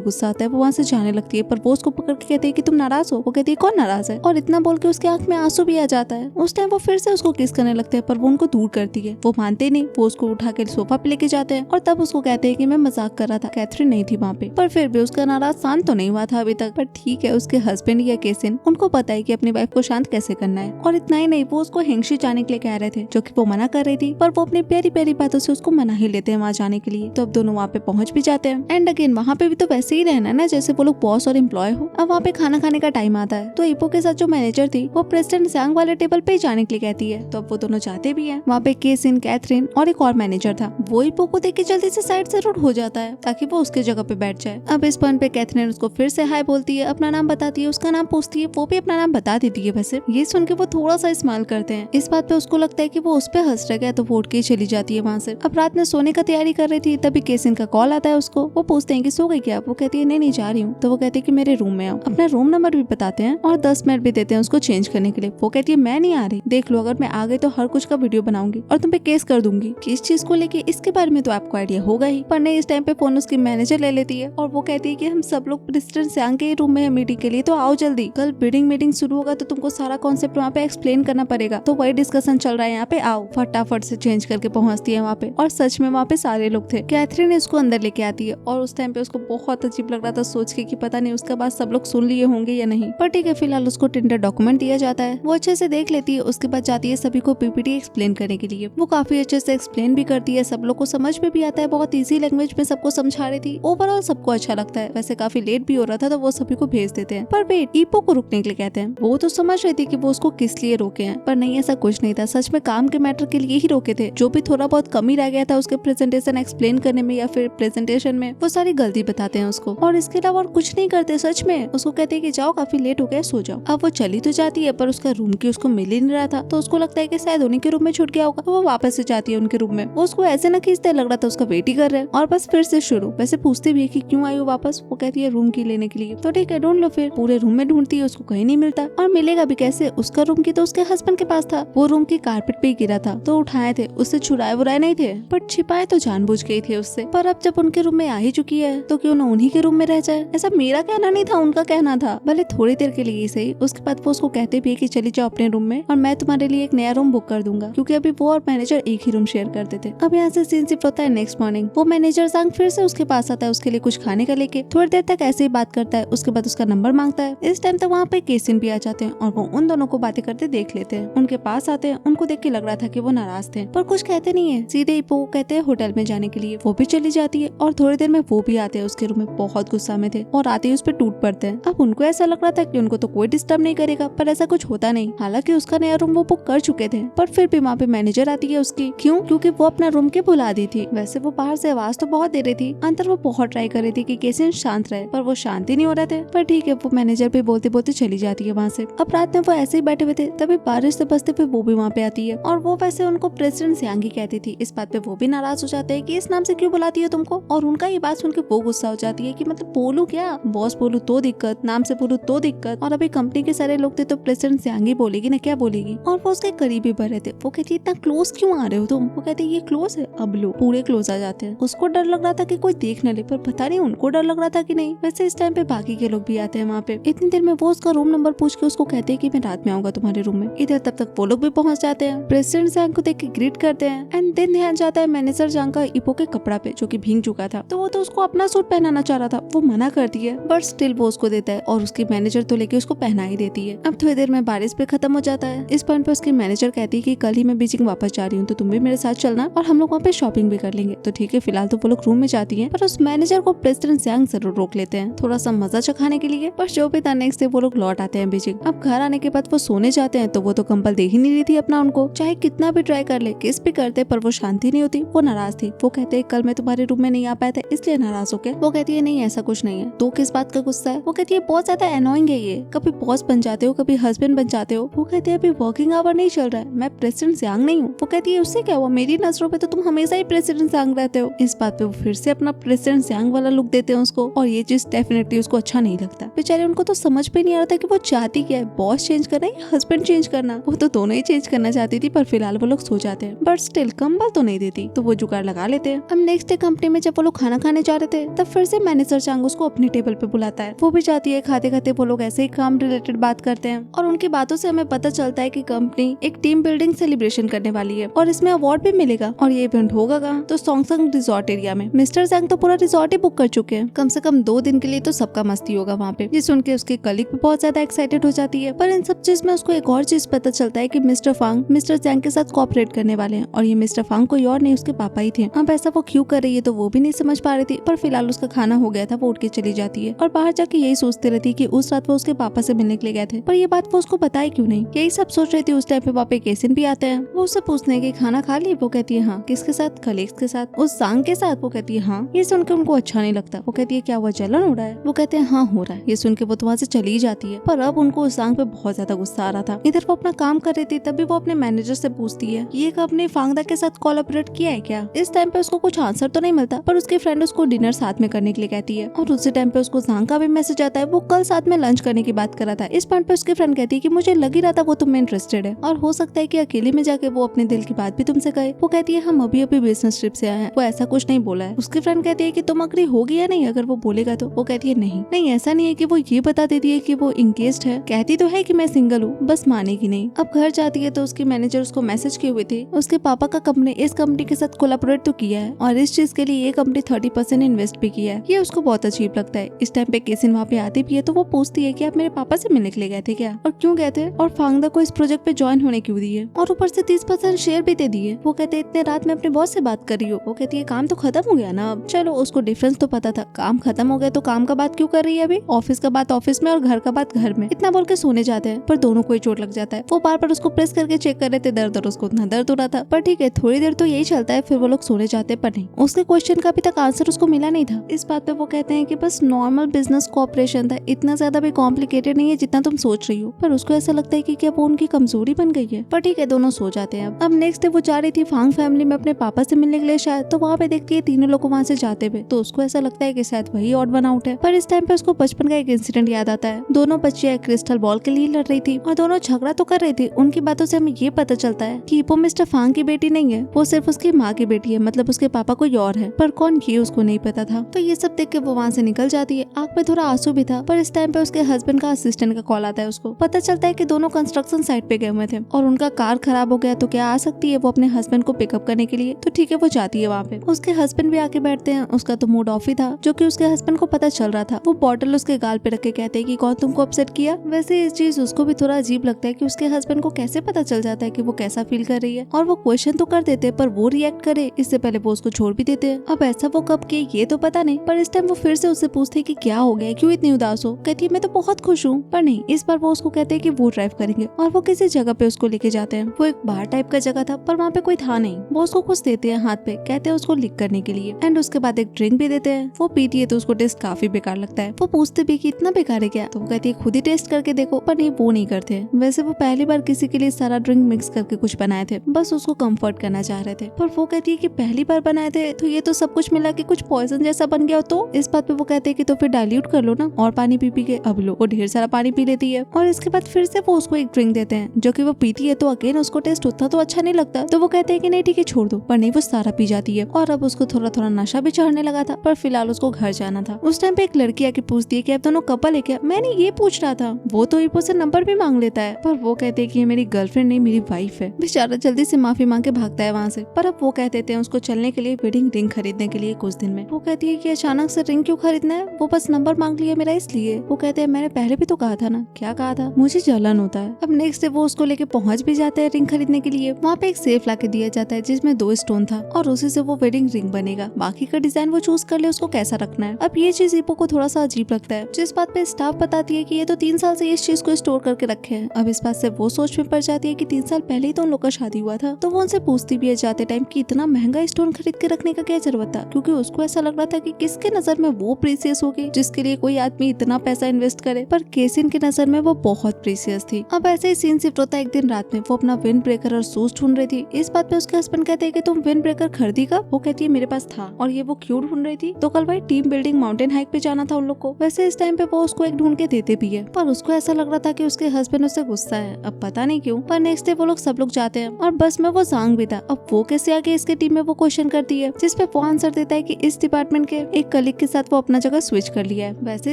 गुस्सा आता है, वो वहाँ से जाने लगती है, पर वो उसको पकड़ के कहते हैं कि तुम नाराज हो। वो कहती है कौन नाराज है, और इतना बोल के उसके आंख में आंसू भी आ जाता है। उस टाइम वो फिर से उसको किस करने लगते हैं, पर वो उनको दूर करती है। वो मानते नहीं, वो उसको उठा के सोफा पे लेके जाते हैं और तब उसको कहते हैं कि मैं मजाक कर रहा था, कैथरीन नहीं थी वहाँ पे। पर फिर भी उसका नाराज शांत तो नहीं हुआ था अभी तक। पर ठीक है, उसके हस्बैंड या केसिन उनको पता है कि अपनी वाइफ को शांत कैसे करना है। और इतना ही नहीं, वो उसको हेंगशी जाने के लिए कह रहे थे, जो कि वो मना कर रही थी, पर वो अपनी प्यारी प्यारी बातों से उसको मना ही लेते हैं वहाँ जाने के लिए। तो अब दोनों वहाँ पे पहुंच भी जाते हैं। एंड अगेन वहाँ पे भी तो वैसे ही रहना है ना जैसे वो लोग बॉस और एम्प्लॉय हो। अब वहाँ पे खाना खाने का टाइम आता है, तो इपो के साथ जो मैनेजर थी वो प्रेसिडेंट ज़ांग वाले टेबल पे जाने के लिए कहती है। तो अब वो दोनों जाते भी है। वहाँ पे केसिन, कैथरीन और एक और मैनेजर था। वो इपो को देख के जल्दी से साइड से रूट हो जाता है ताकि वो उसके जगह पे बैठ जाए। अब इस पॉइंट पे कैथरीन उसको फिर से हाय बोलती है, अपना नाम बताती है, उसका नाम पूछती है, वो भी अपना नाम बता देती है। वैसे ये सुन के वो थोड़ा सा स्माइल करते हैं। इस बात पे उसको लगता है कि वो उस पे हंस रहा है, तो वो उठ के चली जाती है वहाँ से। अब रात में सोने का तैयारी कर रही थी, तभी केसिन का कॉल आता है उसको। वो पूछते हैं कि सो गई क्या? वो कहती है नहीं जा रही हूँ। तो वो कहती है कि मेरे रूम में आओ। अपना रूम नंबर भी बताते हैं और 10 मिनट भी देते हैं उसको चेंज करने के लिए। वो कहती है मैं नहीं आ रही, देख लो अगर मैं आ गई तो हर कुछ का वीडियो बनाऊंगी और तुम पे केस कर दूंगी। किस चीज को लेके इसके बारे में तो आपको आइडिया होगा ही। पर नहीं, इस टाइम पे फोन उसकी मैनेजर ले लेती है और वो कहती है कि हम सब लोग प्रेसिडेंट ज़ांग के रूम में है मीटिंग के लिए, तो आओ जल्दी। कल बिडिंग मीटिंग शुरू होगा तो तुमको सारा कॉन्सेप्ट वहाँ पे एक्सप्लेन करना पड़ेगा। तो वही डिस्कशन चल रहा है यहाँ पे, आओ। फटाफट से चेंज करके पहुंचती है वहाँ पे और सच में वहाँ पे सारे लोग थे। कैथरीन इसको अंदर लेके आती है और उस टाइम पे उसको बहुत अजीब लग रहा था सोच के कि पता नहीं उसके बाद सब लोग सुन लिए होंगे या नहीं। पर ठीक है, फिलहाल उसको टेंडर डॉक्यूमेंट दिया जाता है। वो अच्छे से देख लेती है। उसके बाद जाती है सभी को पीपीटी एक्सप्लेन करने के लिए। वो काफी अच्छे से एक्सप्लेन भी करती है, सब लोग को समझ में भी आता है। बहुत इजी लैंग्वेज में सबको समझा रही थी। ओवरऑल सबको अच्छा लगता है। वैसे काफी लेट भी हो रहा था तो वो सभी को भेज देते हैं। पर वेट, ईपो को रुकने के लिए कहते हैं। वो तो समझ रही थी कि वो उसको किस लिए रोके हैं, पर नहीं, ऐसा कुछ नहीं था। सच में काम के मैटर के लिए ही रोके थे। जो भी थोड़ा बहुत कमी रह गया था उसके प्रेजेंटेशन एक्सप्लेन करने में या फिर प्रेजेंटेशन में, वो सारी गलती बताते हैं उसको और इसके अलावा और कुछ नहीं करते। सच में उसको कहते हैं कि जाओ, काफी लेट हो गया, सो जाओ। अब वो चली तो जाती है पर उसका रूम की उसको मिल ही नहीं रहा था। तो उसको लगता है कि शायद उन्हीं के रूम में छूट गया होगा। तो वो वापस से जाती है उनके रूम में। वो उसको ऐसे न खींचते, लग रहा था उसका वेट ही कर रहे हैं। और बस फिर से शुरू। वैसे पूछती भी है कि क्यों आई हो वापस। वो कहती है रूम की लेने के लिए। तो ठीक है, ढूंढ लो। फिर पूरे रूम में ढूंढती है, उसको कहीं नहीं मिलता। और मिलेगा भी कैसे, उसका रूम की तो उसके हस्बैंड के पास था। वो रूम की कारपेट पे ही गिरा था, तो उठाए थे, उससे छुड़ाए बुराए नहीं थे, बट छिपाए तो जानबूझ के ही थे उससे। पर अब जब उनके रूम में आ ही चुकी है तो क्यों न उन्हीं के रूम में रह जाए। ऐसा मेरा कहना नहीं था, उनका कहना था, भले थोड़ी देर के लिए ही सही। उसके बाद वो उसको कहते भी है कि चली जाओ अपने रूम में और मैं तुम्हारे लिए एक नया रूम बुक कर दूंगा, क्योंकि अभी वो और मैनेजर एक ही रूम शेयर करते थे। अब यहाँ से सीन शिफ्ट होता है नेक्स्ट मॉर्निंग। वो मैनेजर ज़ांग फिर से उसके पास आता है, उसके लिए कुछ खाने का लेके। थोड़ी देर तक ऐसे ही बात करता है, उसके बाद उसका नंबर मांगता है। इस टाइम तक वहाँ पे केसिन भी आ जाते हैं और वो उन दोनों को बातें करते देख लेते हैं। उनके पास आते हैं, उनको देख के लग रहा था कि वो नाराज थे, पर कुछ कहते नहीं है। सीधे ही वो कहते हैं होटल में जाने के लिए। वो भी चली जाती है और थोड़ी देर में वो भी आते हैं उसके रूम में। बहुत गुस्सा में थे और आते ही उस पर टूट पड़ते हैं। अब उनको ऐसा लग रहा था कि उनको तो कोई डिस्टर्ब नहीं करेगा, पर ऐसा कुछ होता नहीं। हालांकि उसका नया रूम वो बुक कर चुके थे, पर फिर भी वहाँ पे मैनेजर आती है उसकी। क्यों? क्योंकि वो अपना रूम के बुला दी थी। वैसे वो बाहर से आवाज तो बहुत दे रही थी, अंदर वो बहुत ट्राई कर रही थी कि कैसे शांत रहे, पर वो शांति नहीं हो रहे थे। पर ठीक है, वो मैनेजर पे बोलते बोलते चली जाती है वहाँ से। अब रात में वो ऐसे ही बैठे हुए थे, तभी बारिश से बचते हुए वो भी वहाँ पे आती है और वो वैसे उनको प्रेसिडेंट ज़ांग ही कहती थी। इस बात पे वो भी नाराज हो जाते हैं कि इस नाम से क्यों बुलाती है तुमको। और उनका ये बात सुन के वो गुस्सा हो जाती है कि मतलब बोलू क्या, बॉस बोलू तो दिक्कत, नाम से बोलू तो दिक्कत, और अभी कंपनी के सारे लोग थे तो प्रेसिडेंट ज़ांग ही बोलेगी ना, क्या बोलेगी। और वो उसके करीब ही बढ़ रहे थे। वो कहती है इतना क्लोज क्यों आ रहे हो तुम। वो कहती है ये क्लोज है। अब लो पूरे क्लोज आ जाते हैं। उसको डर लग रहा था कि कोई देख न ले, पर पता नहीं उनको डर लग रहा था कि नहीं। वैसे इस टाइम पे बाकी के लोग भी आते हैं वहाँ पे। इतनी देर में वो उसका रूम नंबर पूछ के उसको कहते हैं कि मैं रात में आऊंगा तुम्हारे रूम में। इधर तब तक वो लोग भी पहुंच जाते हैं, प्रेसिडेंट ज़ांग को देख के ग्रीट करते हैं। एंड देन ध्यान जाता है मैनेजर ज़ांग का इपो के कपड़ा पे, जो कि भीग चुका था। तो वो तो उसको अपना सूट पहनाना चाह रहा था, वो मना करती है, बट स्टिल वो उसको देता है और उसकी मैनेजर तो लेके उसको पहना ही देती है। अब थोड़ी देर में बारिश पे खत्म हो जाता है। इस पॉइंट पे उसकी मैनेजर कहती है कि कल ही मैं बीजिंग वापस जा रही हूँ, तो तुम भी मेरे साथ चलना और हम लोग वहाँ पे शॉपिंग भी कर लेंगे। तो ठीक है, फिलहाल तो वो लोग रूम में जाती है, पर उस मैनेजर को प्रेसिडेंट ज़ांग जरूर रोक लेते हैं थोड़ा सा मजा चखाने के लिए। बस जो भी था, नेक्स्ट डे वो लोग लौट आते हैं बीजिंग। अब घर आने के बाद वो सोने जाते हैं, तो वो तो कंबल दे ही नहीं रही थी अपना उनको। चाहे कितना भी ट्राई कर ले, किस भी करते, पर वो शांति नहीं होती। वो नाराज थी। वो कहते हैं कल मैं तुम्हारे रूम में नहीं आ पाया था इसलिए नाराज हो गए। वो कहती है नहीं ऐसा कुछ नहीं है, तो किस बात का गुस्सा है। वो कहती है बहुत ज्यादा एनोइंग है ये, कभी बॉस बन जाते हो, कभी हस्बैंड बन जाते हो। वो कहते हैं अभी वर्किंग आवर नहीं चल रहा है, मैं प्रेसिडेंट ज़ांग नहीं हूँ। वो कहती है उससे क्या हुआ, मेरी नजरों पे तो तुम हमेशा ही प्रेसिडेंट ज़ांग रहते हो। इस बात पे वो फिर से अपना प्रेसिडेंट ज़ांग वाला लुक देते हैं उसको, और ये चीज डेफिनेटली उसको अच्छा नहीं लगता। बेचारे उनको तो समझ पे नहीं आ रहा था कि वो चाहती क्या है, बॉस चेंज करना या हस्बैंड चेंज करना। वो तो दोनों ही चेंज करना चाहती थी, पर फिलहाल वो लोग सो जाते हैं। बट स्टिल कंबल तो नहीं नहीं देती, तो वो जुगाड़ लगा लेते हैं। अब नेक्स्ट डे कंपनी में जब वो लोग खाना खाने जा रहे थे तब फिर से मैनेजर चांग उसको अपने टेबल पे बुलाता है। वो भी जाती है। खाते खाते वो लोग ऐसे ही काम रिलेटेड बात करते हैं और उनकी बातों से हमें पता चलता है कि कंपनी एक टीम बिल्डिंग सेलिब्रेशन करने वाली है और इसमें अवार्ड भी मिलेगा। और ये इवेंट होगा कहाँ? तो सॉन्गसंग रिजॉर्ट एरिया में। मिस्टर जैंग तो पूरा रिजॉर्ट ही बुक कर चुके हैं, कम से कम 2 दिन के लिए तो सबका मस्ती होगा वहाँ पे। ये सुन के उसके कलीग भी बहुत ज्यादा एक्साइटेड हो जाती है। पर इन सब चीज में उसको एक और चीज पता चलता है कि मिस्टर फांग मिस्टर जैंग के साथ कोऑपरेट करने वाले हैं और ये मिस्टर फांग कोई और नहीं उसके पापा ही थे। अब ऐसा वो क्यों कर रही है तो वो भी नहीं समझ पा रही थी, पर फिलहाल उसका खाना हो गया था, वो उठ के चली जाती है और बाहर जाके यही सोचती रहती है कि उस रात वो उसके पापा से मिलने के लिए गए थे, पर ये बात वो उसको बताई क्यों नहीं। यही सब सोच रही थी उस टाइम पे पापा केसिन भी आते हैं। वो उससे पूछने हैं कि खाना खा ली? वो कहती है हाँ। किसके साथ? कलीग्स के साथ। उस सांग के साथ? वो कहती है हाँ। ये सुनकर उनको अच्छा नहीं लगता। वो कहती है क्या हुआ, जलन हो रहा है? वो कहते हैं हाँ हो रहा है। ये सुन के वो तो वहाँ से चली जाती है, पर अब उनको उस सांग पे बहुत ज्यादा गुस्सा आ रहा था। इधर वो अपना काम कर रही थी, तभी वो अपने मैनेजर से पूछती है ये कंपनी फांगदा के साथ कोलैबोरेट किया है क्या। इस टाइम पे उसको कुछ आंसर तो नहीं मिलता, पर उसकी फ्रेंड उसको डिनर साथ में करने के लिए कहती है और उसी टाइम पे उसको सांग का भी मैसेज आता है। वो कल साथ में लंच करने की बात कर रहा था। इस पॉइंट पे उसकी फ्रेंड कहती है कि मुझे लग ही रहा था वो तुम में इंटरेस्टेड है और हो सकता है कि अकेले में जाके वो अपने दिल की बात भी तुमसे कहे। वो कहती है हम अभी अभी बिजनेस ट्रिप से आए हैं, वो ऐसा कुछ नहीं बोला है। उसकी फ्रेंड कहती है कि तुम अग्री होगी या नहीं अगर वो बोलेगा तो। वो कहती है नहीं ऐसा नहीं है कि वो ये बता देती है कि वो इंगेज्ड है, कहती तो है कि मैं सिंगल हूँ, बस मानेगी नहीं। अब घर जाती है तो उसकी मैनेजर उसको मैसेज किए हुए थे उसके पापा का कंपनी इस कंपनी के साथ कोलैबोरेट तो किया है और इस चीज के लिए ये कंपनी 30% इन्वेस्ट भी किया है। ये उसको बहुत अजीब लगता है। इस टाइम पे केसिन वहाँ पे आती भी है तो वो पूछती है कि आप मेरे पापा से मिलने के लिए गए थे क्या और क्यों गए थे और फांगदा को इस प्रोजेक्ट पे ज्वाइन होने क्यों दिए और ऊपर से 30% शेयर भी दे दिए। वो कहते इतने रात में अपने बॉस से बात कर रही हो। वो कहती है काम तो खत्म हो गया ना अब। चलो उसको डिफरेंस तो पता था, काम खत्म हो गया तो काम का बात क्यों कर रही है अभी, ऑफिस का बात ऑफिस में और घर का बात घर में। इतना बोल के सोने जाते हैं पर दोनों को ही चोट लग जाता है। वो बार बार उसको प्रेस करके चेक कर रहे थे दर्द और उसको उतना दर्द हो रहा था, पर ठीक है थोड़ी देर तो यही चलता है, फिर वो लोग सोने जाते पर नहीं। उसके क्वेश्चन का अभी तक आंसर उसको मिला नहीं था। इस बात पे वो कहते हैं कि बस नॉर्मल बिजनेस कोऑपरेशन था, इतना ज्यादा भी कॉम्प्लिकेटेड नहीं है जितना तुम सोच रही हो। पर उसको ऐसा लगता है कि क्या वो उनकी कमजोरी बन गई है, पर ठीक है दोनों सो जाते हैं। अब नेक्स्ट डे वो जा रही थी फांग फैमिली में अपने पापा से मिलने के लिए शायद, तो वहाँ पे देखती है तीनों लोग वहाँ से जाते हुए, तो उसको ऐसा लगता है कि शायद वही ऑड वन आउट है। पर इस टाइम पे उसको बचपन का एक इंसिडेंट याद आता है। दोनों बच्चियां क्रिस्टल बॉल के लिए लड़ रही थी और दोनों झगड़ा तो कर रही थी। उनकी बातों से हमें ये पता चलता है कि वो मिस्टर फांग की बेटी नहीं है, वो सिर्फ उसकी माँ की बेटी है, मतलब उसके पापा कोई और है, पर कौन ये उसको नहीं पता था। तो ये सब देख के वो वहाँ से निकल जाती है। आंख में थोड़ा आंसू भी था, पर इस टाइम पे उसके हस्बैंड का असिस्टेंट का कॉल आता है। उसको पता चलता है कि दोनों कंस्ट्रक्शन साइट पे गए हुए थे और उनका कार खराब हो गया, तो क्या आ सकती है वो अपने हस्बैंड को पिकअप करने के लिए। तो ठीक है वो जाती है वहाँ पे। उसके हस्बैंड भी आके बैठते हैं। उसका तो मूड ऑफ ही था, जो कि उसके हस्बैंड को पता चल रहा था। वो बॉटल उसके गाल पे रख के कहते हैं कि कौन तुमको अपसेट किया। वैसे इस चीज उसको भी थोड़ा अजीब लगता है कि उसके हस्बैंड को कैसे पता चल जाता है कि वो कैसा फील कर रही है, और वो क्वेश्चन तो कर देते पर वो रिएक्ट करे इससे पहले वो उसको छोड़ भी देते हैं। अब ऐसा वो कब किए ये तो पता नहीं, पर इस टाइम वो फिर से उससे पूछते कि क्या हो गया, क्यों इतनी उदास हो। कहती है मैं तो बहुत खुश हूँ, पर नहीं इस बार वो उसको कहते हैं कि वो ड्राइव करेंगे और वो किसी जगह पे उसको लेके जाते हैं। वो एक बार टाइप का जगह था पर वहाँ पे कोई था नहीं। वो उसको कुछ देते हैं हाथ पे, कहते हैं उसको लिख करने के लिए, एंड उसके बाद एक ड्रिंक भी देते हैं। वो पीती है तो उसको टेस्ट काफी बेकार लगता है। वो पूछते भी कि इतना बेकार है क्या, तो वो कहती है खुद ही टेस्ट करके देखो, पर नहीं वो नहीं करते। वैसे वो पहली बार किसी के लिए सारा ड्रिंक मिक्स करके कुछ बनाए थे, बस उसको कंफर्ट करना चाह रहे थे। पर वो कहती है कि पहली बार बनाए थे तो ये तो सब कुछ मिला के कुछ पॉइजन जैसा बन गया। तो इस बात पे वो कहते हैं कि तो फिर डाइल्यूट कर लो ना, और पानी पी के। अब लो वो ढेर सारा पानी पी लेती है और इसके बाद फिर से वो उसको एक ड्रिंक देते हैं, जो कि वो पीती है तो अगेन उसको टेस्ट उतना तो अच्छा नहीं लगता। तो वो कहते हैं कि नहीं ठीक है छोड़ दो, पर नहीं वो सारा पी जाती है। और अब उसको थोड़ा थोड़ा नशा भी चढ़ने लगा था, पर फिलहाल उसको घर जाना था। उस टाइम पे एक लड़की आके पूछती है कि आप दोनों कपल है क्या। मैंने ये पूछ रहा था। वो तो इपो से नंबर भी मांग लेता है, पर वो कहते हैं कि ये मेरी गर्लफ्रेंड नहीं मेरी वाइफ है। बेचारा जल्दी से माफी मांग के भागता है वहाँ से। पर अब वो कह देते हैं उसको चलने के लिए वेडिंग रिंग खरीदने के लिए कुछ दिन में। वो कहती है कि अचानक से रिंग क्यों खरीदना है, वो बस नंबर मांग लिया मेरा इसलिए। वो कहते हैं मैंने पहले भी तो कहा था ना। क्या कहा था, मुझे जलन होता है। अब नेक्स्ट डे वो उसको लेके पहुंच भी जाते हैं रिंग खरीदने के लिए। वहाँ पे एक सेफ ला के दिया जाता है जिसमें 2 स्टोन था और उसी से वो वेडिंग रिंग बनेगा। बाकी का डिजाइन वो चूज कर ले उसको कैसा रखना है। अब ये चीज इपो को थोड़ा सा अजीब लगता है, जिस बात पे स्टाफ बताती है कि ये तो 3 साल से इस चीज को स्टोर करके रखे हैं। अब इस बात से वो सोच में पड़ जाती है कि 3 साल पहले ही तो उन लोग का शादी हुआ था। तो वो उनसे पूछती भी है जाते टाइम कि इतना महंगा स्टोन खरीद के रखने का क्या जरूरत था, क्योंकि उसको ऐसा लग रहा था कि किसके नजर में वो प्रीसियस होगी जिसके लिए कोई आदमी इतना पैसा इन्वेस्ट करे, पर केसिन की नजर में वो बहुत प्रीसियस थी। अब ऐसे ही सीन शिफ्ट होता है एक दिन रात में। वो अपना विंड ब्रेकर और शूज ढूंढ रही थी। इस बात पे उसके हस्बैंड कहते हैं कि तुम विंड ब्रेकर खरीदी कब। वो कहती है मेरे पास था। और ये वो क्यों ढूंढ रही थी, तो कल भाई टीम बिल्डिंग माउंटेन हाइक पे जाना था उन लोग को। वैसे इस टाइम पे वो उसको एक ढूंढ के देते भी है, पर उसको ऐसा लग रहा था कि उसके हस्बैंड उससे गुस्सा है, अब पता नहीं क्यों। पर नेक्स्ट डे वो लोग सब लोग जाते हैं और बस में वो सांग भी था। अब वो कैसे आ गए इसके टीम में वो क्वेश्चन करती है, जिसपे वो आंसर देता है कि इस डिपार्टमेंट के एक कलीग के साथ वो अपना जगह स्विच कर लिया है। वैसे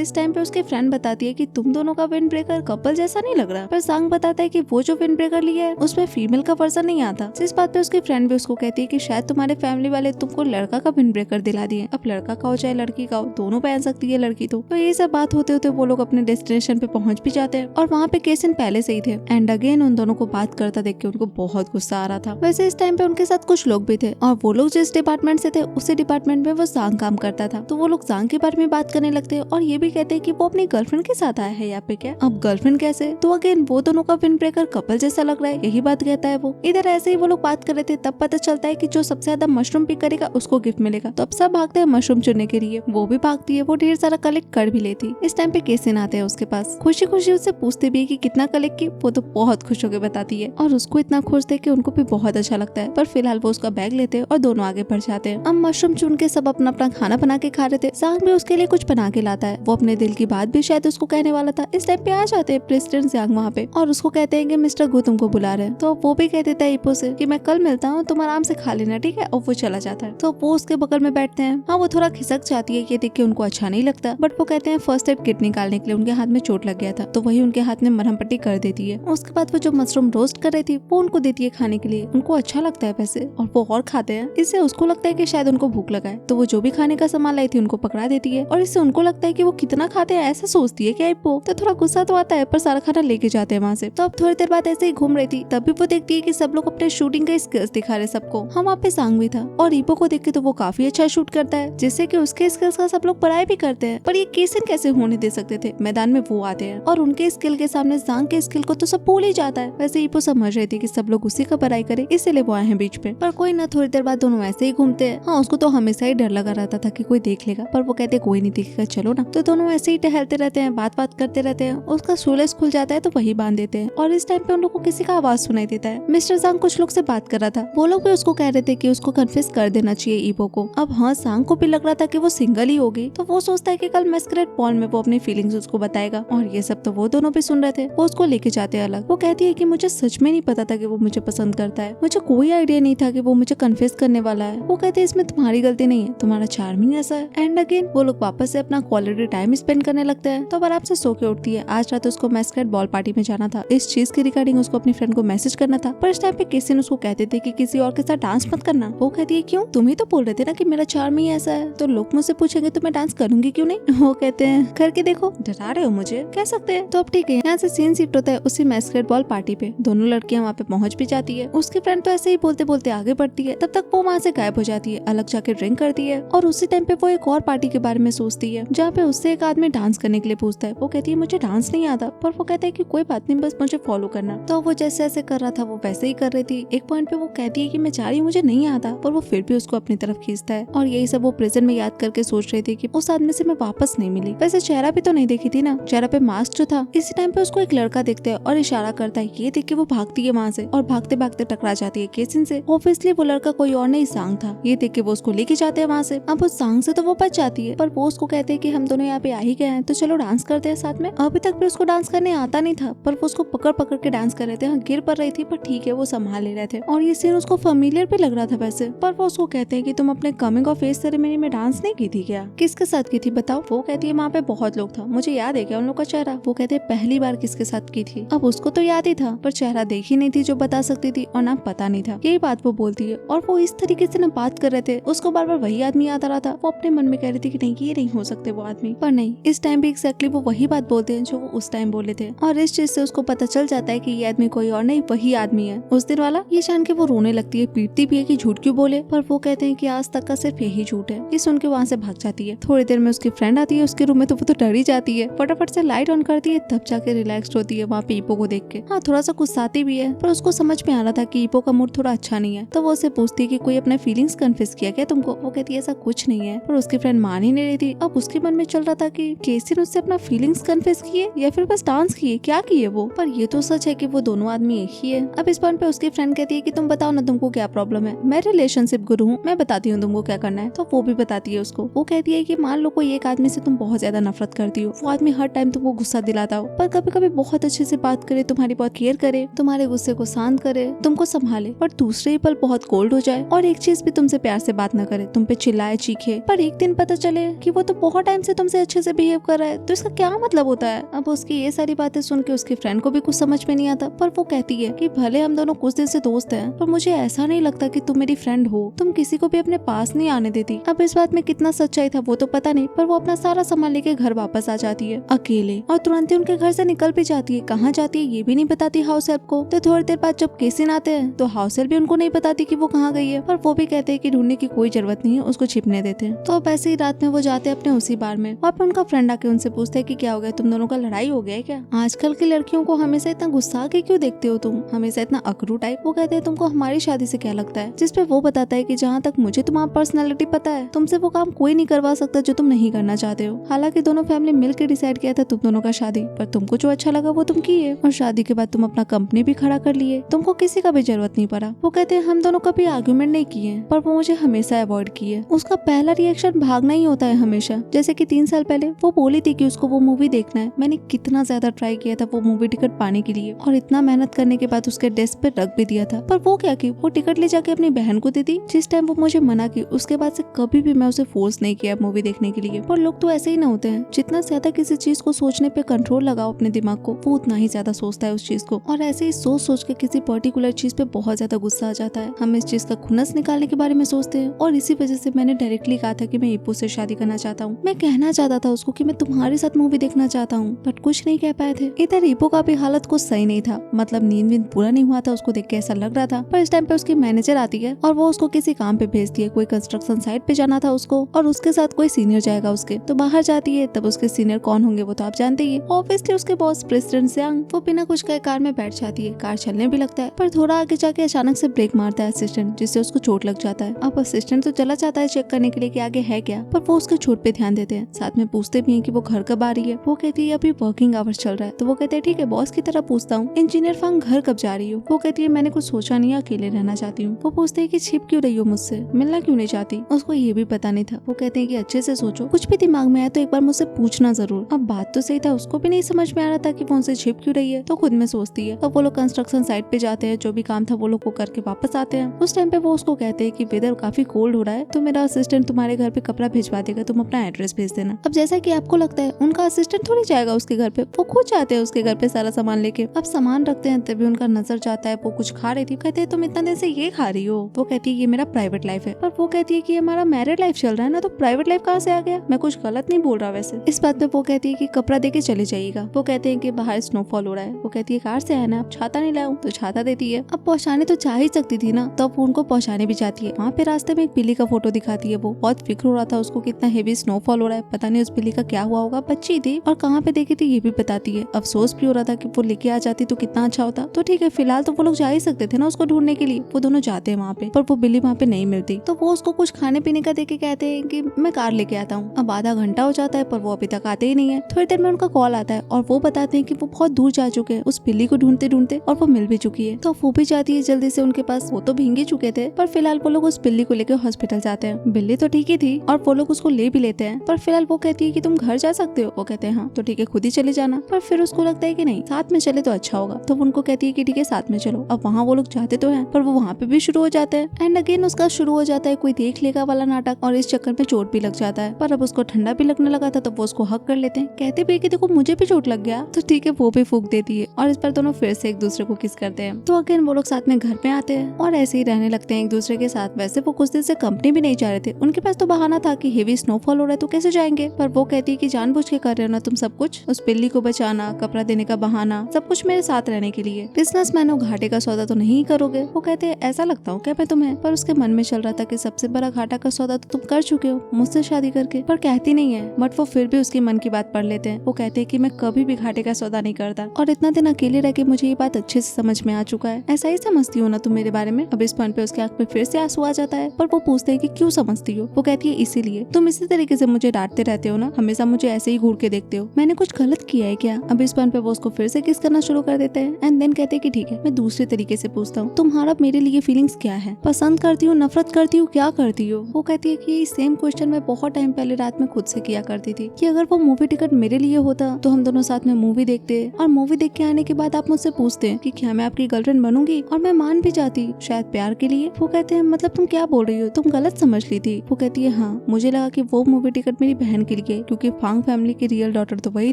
इस टाइम पे उसकी फ्रेंड बताती है कि तुम दोनों का विंड ब्रेकर कपल जैसा नहीं लग रहा, पर सांग बताता है कि वो जो विंड ब्रेकर लिया है उसमें फीमेल का वर्जन नहीं आता। जिस बात पे उसकी फ्रेंड भी उसको कहती है कि शायद तुम्हारे फैमिली वाले तुमको लड़का का विंड ब्रेकर दिला दिए, अब लड़का का हो चाहे लड़की का हो दोनों पहन सकती है लड़की। तो ये सब बात होते होते वो लोग अपने डेस्टिनेशन पे पहुंच भी जाते हैं और वहाँ पे केसिन पहले से ही थे। एंड अगेन उन दोनों को बात करता देख के उनको बहुत गुस्सा आ रहा था। वैसे इस टाइम पे उनके साथ कुछ लोग भी थे और वो लोग जिस डिपार्टमेंट से थे उसी डिपार्टमेंट में वो सांग काम करता था। तो वो लोग सांग के बारे में बात करने लगते हैं और ये भी कहते हैं कि वो अपनी गर्लफ्रेंड के साथ आया है यहाँ पे। क्या अब गर्लफ्रेंड कैसे? तो अगेन वो दोनों का विंड ब्रेकर कपल जैसा लग रहा है, यही बात कहता है वो। इधर ऐसे ही वो लोग बात कर रहे थे, तब पता चलता है कि जो सबसे ज्यादा मशरूम पिक करेगा उसको गिफ्ट मिलेगा। तो अब सब भागते हैं मशरूम चुनने के लिए, वो भी भागती है, वो ढेर सारा कलेक्ट कर भी लेती। इस टाइम पे केसिन आते हैं उसके पास, खुशी खुशी उससे पूछते भी है कि कितना कलेक्ट की। वो तो बहुत खुश होकर बताती है और उसको इतना खुश देख के उनको भी बहुत अच्छा लगता है। पर फिलहाल वो उसका बैग लेते हैं और दोनों आगे बढ़ जाते हैं। अब मशरूम चुन के सब अपना अपना खाना बना के खा रहे थे। सांग भी उसके लिए कुछ बना के लाता है, वो अपने दिल की बात भी शायद उसको कहने वाला था। इस टाइम पे आ जाते हैं प्रेसिडेंट यांग वहाँ पे और उसको कहते हैं कि मिस्टर गु तुमको बुला रहे हैं। तो वो भी कह देता है ईपो से कि मैं कल मिलता हूँ, तुम आराम से खा लेना, ठीक है। और वो चला जाता है। तो वो उसके बगल में बैठते हैं। हाँ वो थोड़ा खिसक जाती है, ये देख के उनको अच्छा नहीं लगता, बट वो कहते हैं फर्स्ट एड किट निकालने के लिए उनके हाथ में चोट लग गया था, तो वही उनके हाथ में मरहम पट्टी कर देती है। उसके बाद वो जो मशरूम रोस्ट कर रही थी वो उनको देती है खाने के लिए। उनको अच्छा लगता है वैसे और वो और खाते हैं। इससे उसको लगता है कि शायद उनको भूख लगा है, तो वो जो भी खाने का सामान लाई थी उनको पकड़ा देती है और इससे उनको लगता है कि वो कितना खाते हैं ऐसा सोचती है क्या ईपो। तो थोड़ा गुस्सा तो आता है पर सारा खाना लेके जाते हैं वहाँ से। तो अब थोड़ी देर बाद ऐसे ही घूम रही थी, तभी वो देखती है कि सब लोग अपने शूटिंग का स्किल्स दिखा रहे सबको। हम वहाँ पे सांग भी था और ईपो को देख के तो वो काफी अच्छा शूट करता है, जिससे कि उसके स्किल्स का सब लोग बड़ाई भी करते हैं। पर ये केसिन कैसे होने दे सकते थे? मैदान में वो आते हैं और उनके स्किल के सामने सांग के स्किल को तो सब भूल ही जाता है। वैसे ईपो समझ रही थी कि सब लोग उसी का बड़ाई करे, इसीलिए वो आए हैं बीच में। पर कोई ना, थोड़ी देर बाद दोनों ऐसे ही घूमते हैं। हाँ उसको तो हमेशा ही डर लगा रहता था कि कोई देख लेगा, पर वो कहते कोई नहीं देखेगा चलो ना। तो दोनों ऐसे ही टहलते रहते हैं, बात करते रहते हैं। उसका शूलेस खुल जाता है तो वही बांध देते हैं और इस टाइम पे उन लोग को किसी का आवाज सुनाई देता है। मिस्टर सांग कुछ लोग से बात कर रहा था, वो लोग भी उसको कह रहे थे कि उसको कन्फेस कर देना चाहिए ईपो को। अब हाँ सांग को भी लग रहा था कि वो सिंगल ही होगी, तो वो सोचता है कि कल मैस्करेड बॉल में वो अपनी फीलिंग्स उसको बताएगा। और ये सब तो वो दोनों भी सुन रहे थे। वो उसको लेके जाते हैं अलग। वो कहती है कि मुझे सच में नहीं पता था कि वो मुझे पसंद करता है, मुझे कोई आइडिया नहीं था कि वो मुझे कन्फेस करने वाला है। वो कहते हैं इसमें तुम्हारी गलती नहीं है, तुम्हारा चार्मिंग ऐसा है। एंड अगेन वो लोग वापस से अपना क्वालिटी टाइम स्पेंड करने लगते हैं। तो आराम से सो के उठती है। आज रात उसको मैस्करेड बॉल पार्टी में जाना था, इस चीज के रिगार्डिंग उसको अपनी फ्रेंड को मैसेज करना था। पर इस टाइम पे केसिन उसको कहते थे कि किसी और के साथ डांस मत करना। वो कहती है क्यों? तुम ही तो बोल रहे थे ना कि मेरा चार्म ही ऐसा है, तो लोग मुझसे पूछेंगे तो मैं डांस करूंगी क्यों नहीं। वो कहते हैं करके देखो, डरा रहे हो मुझे, कह सकते हैं। तो अब ठीक है, यहाँ से सीन शिफ्ट होता है उसी मैस्करेड बॉल पार्टी पे। दोनों लड़कियां वहाँ पे पहुंच भी जाती है। उसकी फ्रेंड तो ऐसे ही बोलते बोलते आगे बढ़ती है, तब तक वो वहाँ से गायब हो जाती है, अलग जाके ड्रिंक करती है। और उसी टाइम पे वो एक और पार्टी के बारे में सोचती है जहाँ पे उससे एक आदमी डांस करने के लिए पूछता है। वो कहती है मुझे डांस नहीं आता, पर वो कहता है कि कोई बात नहीं, बस मुझे फॉलो करना। तो वो जैसे ऐसे कर रहा था वो वैसे ही कर रही थी। एक पॉइंट पे वो कहती है कि मैं चाह रही हूँ, मुझे नहीं आता, पर वो फिर भी उसको अपनी तरफ खींचता है। और यही सब वो प्रेजेंट में याद करके सोच रही थी कि उस आदमी से मैं वापस नहीं मिली। वैसे चेहरा भी तो नहीं देखी थी ना, चेहरा पे मास्क जो था। इसी टाइम पे उसको एक लड़का दिखता है और इशारा करता है। ये देख के वो भागती है वहाँ से और भागते भागते टकरा जाती है केसिन से। ऑब्वियसली वो लड़का कोई और नहीं सांग था। ये देख के वो उसको लेके जाते हैं वहाँ से। अब उस सांग से तो वो बच जाती है, पर वो उसको कहते हैं कि हम दोनों यहाँ पे आ ही गए हैं तो चलो डांस करते हैं साथ में। अभी तक भी उसको डांस करने आता नहीं था, पर वो उसको पकड़ पकड़ के डांस कर रहे थे। हाँ गिर पड़ रही थी पर ठीक है वो संभाल ले रहे थे। और ये सीन उसको फेमिलियर भी लग रहा था वैसे। पर वो उसको कहते हैं कि तुम अपने कमिंग ऑफ एज सेरेमनी में डांस नहीं की थी क्या? किसके साथ की थी बताओ? वो कहती है वहाँ पे बहुत लोग था, मुझे याद है क्या उन लोग का चेहरा? वो कहते हैं पहली बार किसके साथ की थी? अब उसको तो याद ही था, पर चेहरा देखी नहीं थी जो बता सकती थी और नाम पता नहीं था। यही बात वो बोलती है और वो इस तरीके से ना बात कर रहे थे, उसको बार बार वही आदमी याद आ रहा था। वो अपने मन में कह रही थी कि नहीं ये नहीं हो सकते वो आदमी, पर नहीं, इस टाइम भी एक्जैक्टली वो वही बात बोलते हैं जो वो उस टाइम बोले थे। और इस चीज से उसको पता चल जाता है कि ये आदमी कोई और नहीं वही आदमी है उस दिन वाला। ये जान के वो रोने लगती है, पीटती भी है कि झूठ क्यों बोले, पर वो कहते हैं कि आज तक का सिर्फ यही झूठ है। ये सुन के वहाँ से भाग जाती है। थोड़ी देर में उसकी फ्रेंड आती है उसके रूम में, तो वो तो डर ही जाती है, फटाफट से लाइट ऑन करती है, तब जाके रिलैक्स होती है वहाँ पे ईपो को देख के। हाँ थोड़ा सा गुस्साती भी है, पर उसको समझ में आ रहा था कि ईपो का मूड थोड़ा अच्छा नहीं है। तो वो उसे पूछती है कि कोई अपने फीलिंग्स कन्फेस किया क्या तुमको? वो कहती है ऐसा कुछ नहीं है, पर उसकी फ्रेंड मान ही नहीं रही थी। अब उसके मन में चल रहा था कि केसिन उससे अपना फीलिंग्स कन्फेस किए या फिर बस डांस किए, क्या किए वो? पर ये तो सच है कि वो दोनों आदमी एक ही है। अब इस पॉइंट पे उसकी फ्रेंड कहती है कि तुम बताओ ना तुमको क्या प्रॉब्लम है, मैं रिलेशनशिप गुरु हूँ, मैं बताती हूँ तुमको क्या करना है। तो वो भी बताती है उसको। वो कहती है कि मान लो कोई एक आदमी से तुम बहुत ज्यादा नफरत करती हो, वो आदमी हर टाइम तुमको गुस्सा दिलाता हो, पर कभी कभी बहुत अच्छे से बात करे, तुम्हारी बहुत केयर करे, तुम्हारे गुस्से को शांत करे, तुमको संभाले, पर दूसरे ही पल बहुत कोल्ड हो जाए और एक चीज भी तुमसे प्यार से बात न करे, तुम पे चिल्लाए चीखे, पर एक दिन पता चले कि वो तो बहुत टाइम से तुमसे अच्छे से बिहेव कर रहा है, तो इसका क्या मतलब होता है। अब उसकी ये सारी बातें सुन के उसके फ्रेंड को भी कुछ समझ में नहीं आता, पर वो कहती है कि भले हम दोनों कुछ दिन से दोस्त हैं, पर मुझे ऐसा नहीं लगता कि तुम मेरी फ्रेंड हो, तुम किसी को भी अपने पास नहीं आने देती। अब इस बात में कितना सच्चाई था वो तो पता नहीं, पर वो अपना सारा सामान लेके घर वापस आ जाती है अकेले, और तुरंत ही उनके घर से निकल भी जाती है। कहाँ जाती है ये भी नहीं बताती हाउस हेल्प को। तो थोड़ी देर बाद जब केसिन आते हैं तो हाउस हेल्प भी उनको नहीं बताती कि वो कहाँ गई है, पर वो भी कहते हैं कि ढूंढने की कोई जरूरत नहीं है, उसको छिपने देते हैं। तो अब ऐसे ही रात में वो जाते हैं अपने उसी बार में, वहाँ पे उनका फ्रेंड आके उनसे पूछते हैं कि क्या हो गया, तुम दोनों का लड़ाई हो गया है क्या? आजकल की लड़कियों को हमेशा इतना गुस्सा के क्यों देखते हो तुम, हमेशा इतना अकड़ू टाइप। वो कहते हैं तुमको हमारी शादी से क्या लगता है, जिसपे वो बताता है कि जहाँ तक मुझे तुम्हारा पर्सनैलिटी पता है, तुमसे वो काम कोई नहीं करवा सकता जो तुम नहीं करना चाहते हो। हालांकि दोनों फैमिली मिलकर डिसाइड किया था तुम दोनों का शादी, पर तुमको जो अच्छा लगा वो तुम किए, और शादी के बाद तुम अपना कंपनी भी खड़ा कर लिए, तुमको किसी का भी जरूरत नहीं पड़ा। वो कहते हैं हम दोनों कभी आर्ग्यूमेंट नहीं किए, पर वो मुझे हमेशा अवॉइड किए। उसका पहला रिएक्शन भागना ही होता है हमेशा। जैसे कि 3 साल पहले वो बोली थी कि उसको वो मूवी देखना है, मैंने कितना ज्यादा ट्राई किया था वो मूवी टिकट पाने के लिए, और इतना मेहनत करने के बाद उसके डेस्क पे रख भी दिया था, पर वो क्या की वो टिकट ले जाके अपनी बहन को दे दी। जिस टाइम वो मुझे मना की उसके बाद से कभी भी मैं उसे फोर्स नहीं किया मूवी देखने के लिए। पर लोग तो ऐसे ही ना होते हैं, जितना ज्यादा किसी चीज को सोचने पे कंट्रोल लगाओ अपने दिमाग को, वो उतना ही ज्यादा सोचता है उस चीज को, और ऐसे ही सोच सोच के किसी पर्टिकुलर चीज पे बहुत ज्यादा गुस्सा आ जाता है। हम इस चीज का खुनस निकालने के बारे में सोचते हैं, और इसी वजह से मैंने डायरेक्टली कहा था कि मैं इप्पू से शादी करना चाहता हूँ। मैं कहना चाहता था उसको कि मैं तुम्हारे साथ मूवी देखना चाहता हूँ, बट कुछ नहीं कह पाए थे। इधर इप्पू का भी हालत कुछ सही नहीं था, मतलब नींद वींद पूरा नहीं हुआ था, उसको देख के ऐसा लग रहा था। पर इस टाइम पे उसकी मैनेजर आती है और वो उसको किसी काम पे भेजती है, कोई कंस्ट्रक्शन साइट पे जाना था उसको, और उसके साथ कोई सीनियर जाएगा उसके। तो बाहर जाती है, तब उसके सीनियर कौन होंगे वो तो आप जानते ही। ऑब्वियसली उसके बॉस प्रेसिडेंट सियांग। वो बिना कुछ कहे कार में बैठ जाती है, कार चलने भी लगता है, पर थोड़ा आगे जाके अचानक से ब्रेक मारता है असिस्टेंट, जिससे उसको चोट लग जाता है। अब असिस्टेंट तो चला जाता है चेक करने के लिए कि आगे है क्या, पर वो उसके चोट पे ध्यान देते हैं, साथ में पूछते भी हैं कि वो घर कब आ रही है। वो कहती है अभी वर्किंग आवर्स चल रहा है। तो वो कहते हैं ठीक है, बॉस की तरह पूछता हूँ, इंजीनियर फंग घर कब जा रही हो? वो कहती है मैंने कुछ सोचा नहीं, अकेले रहना चाहती हूँ। वो पूछते हैं कि छिप क्यों रही हो मुझसे, मिलना क्यों नहीं चाहती? उसको ये भी पता नहीं था। वो कहते हैं कि अच्छे से सोचो, कुछ भी दिमाग में आए तो एक बार मुझसे पूछना जरूर। अब बात तो सही था, उसको भी नहीं समझ में आ रहा था कि वो उनसे छिप क्यों रही है, तो खुद में सोचती है। अब वो लोग कंस्ट्रक्शन साइट पे जाते हैं, जो भी काम था वो लोग को करके वापस आते हैं। उस टाइम पे वो उसको कहते हैं कि वेदर काफी कोल्ड हो रहा है, तो मेरा असिस्टेंट तुम्हारे घर पे कपड़ा भिजवा देगा, तुम अपना एड्रेस भेज देना। अब जैसा कि आपको लगता है उनका असिस्टेंट थोड़ी जाएगा उसके घर पे, वो खुद जाते हैं उसके घर पे सारा सामान लेके। अब सामान रखते हैं तभी उनका नजर जाता है, वो कुछ खा रही थी। कहते हैं तुम इतना दिन से ये खा रही हो? वो कहती है ये मेरा प्राइवेट लाइफ है। पर वो कहती है कि हमारा मैरिड लाइफ चल रहा है ना, तो प्राइवेट लाइफ कहाँ से आ गया? मैं कुछ गलत नहीं बोल रहा वैसे। इस बात पे वो कहती है कि कपड़ा देके चले जाइएगा। वो कहते हैं कि बाहर स्नोफॉल हो रहा है। वो कहती है कार से आया ना, आप छाता नहीं लाऊं? तो छाता देती है। अब पहुंचाने तो चाह ही सकती थी ना, तो वो उनको पहुंचाने भी जाती है। वहाँ पे रास्ते में एक बिल्ली का फोटो दिखाती है। वो बहुत फिक्र हो रहा था उसको, कितना हेवी स्नोफॉल हो रहा है, पता नहीं उस बिल्ली का क्या हुआ होगा। बच्ची थी और कहाँ पे देखी थी ये भी बताती है। अफसोस भी हो रहा था कि वो लेके आ जाती तो कितना अच्छा होता। तो ठीक है, फिलहाल तो वो लोग जा ही सकते थे ना उसको ढूंढने के लिए। वो दोनों जाते हैं वहाँ पे, पर वो बिल्ली वहाँ पे नहीं मिलती। तो वो उसको कुछ खाने पीने का देके कहते हैं कि मैं कार लेके आता हूँ। अब आधा घंटा हो जाता है पर वो अभी तक आते ही नहीं है। थोड़ी देर में उनका कॉल आता है और वो बताते हैं कि वो बहुत दूर जा चुके हैं उस बिल्ली को ढूंढते ढूंढते, और वो मिल भी चुकी है। तो वो भी जाती है जल्दी से उनके पास। वो तो भींगे चुके थे, पर फिलहाल वो लोग उस बिल्ली को लेकर हॉस्पिटल जाते हैं। बिल्ली तो ठीक ही थी और वो लोग उसको ले भी लेते हैं, पर फिलहाल वो कहती है कि तुम घर जा सकते हो। वो कहते हैं हाँ, तो ठीक है खुद ही चले जाना। पर फिर उसको लगता है कि नहीं, साथ में चले तो अच्छा होगा। तो उनको कहती है कि ठीक है साथ में चलो। अब वहाँ वो लोग जाते तो हैं, पर वो वहाँ पे भी शुरू हो जाते हैं। एंड अगेन उसका शुरू हो जाता है कोई देख लेगा वाला नाटक, और इस चक्कर में चोट भी लग जाता है। पर अब उसको ठंडा भी लगने लगा था, तो वो उसको हक कर लेते हैं। कहते भी कि देखो मुझे भी चोट लग गया, तो ठीक है वो भी फूंक देती है, और इस पर दोनों फिर से एक दूसरे को किस करते हैं। तो अगेन वो लोग साथ में घर पे आते हैं और ऐसे ही रहने लगते हैं एक दूसरे के साथ। वैसे वो कुछ दिन से कंपनी भी नहीं जा रहे थे, उनके पास तो बहाना था कि हेवी स्नोफॉल हो रहा है तो कैसे जाएंगे। पर वो कहती है कि जानबूझ के कर रहे हो ना तुम सब कुछ, उस बिल्ली को बचाना, कपड़ा देने का बहाना, सब कुछ मेरे साथ रहने के लिए। बिजनेसमैन हो, घाटे का सौदा तो नहीं करोगे। वो कहते हैं ऐसा लगता हूँ क्या मैं तुम्हें? पर उसके मन में चल रहा था कि सबसे बड़ा घाटा का सौदा तो तुम कर चुके हो मुझसे शादी करके। पर कहती नहीं है, बट वो फिर भी उसकी मन की बात पढ़ लेते हैं। वो कहते हैं कि मैं कभी भी घाटे का सौदा नहीं करता, और इतना दिन अकेले रह के मुझे ये बात अच्छे से समझ में आ चुका है। ऐसा ही समझती हो ना तुम मेरे बारे में? अब इस पॉइंट पे उसके आंख में फिर से आंसू आ जाता है। पर वो पूछते हैं कि क्यों समझती हो? वो कहती है इसीलिए, तुम इसी तरीके से मुझे डांटते रहते हो ना, हमेशा मुझे ऐसे ही घूर के देखते हो, मैंने कुछ गलत किया है क्या? अब इस पॉइंट पे वो उसको फिर से किस करना शुरू कर देते हैं। एंड देन कहते हैं कि ठीक है मैं दूसरे तरीके से पूछता हूँ, तुम्हारा मेरे लिए फीलिंग्स क्या है? पसंद करती हो, नफरत करती हो, क्या करती हो? वो कहती है कि सेम क्वेश्चन मैं बहुत टाइम पहले रात में खुद से किया करती थी, कि अगर वो मूवी टिकट मेरे लिए होता तो हम दोनों साथ में मूवी देखते, और मूवी देख के आने के बाद आप मुझसे पूछते कि क्या मैं आपकी गर्लफ्रेंड बनूंगी, और मैं मान भी जाती, शायद प्यार के लिए। वो कहते हैं मतलब तुम क्या बोल रही हो, तुम गलत समझ ली थी। वो कहती है हाँ, मुझे लगा कि वो मूवी टिकट मेरी बहन के लिए, क्योंकि फांग फैमिली की रियल डॉटर तो वही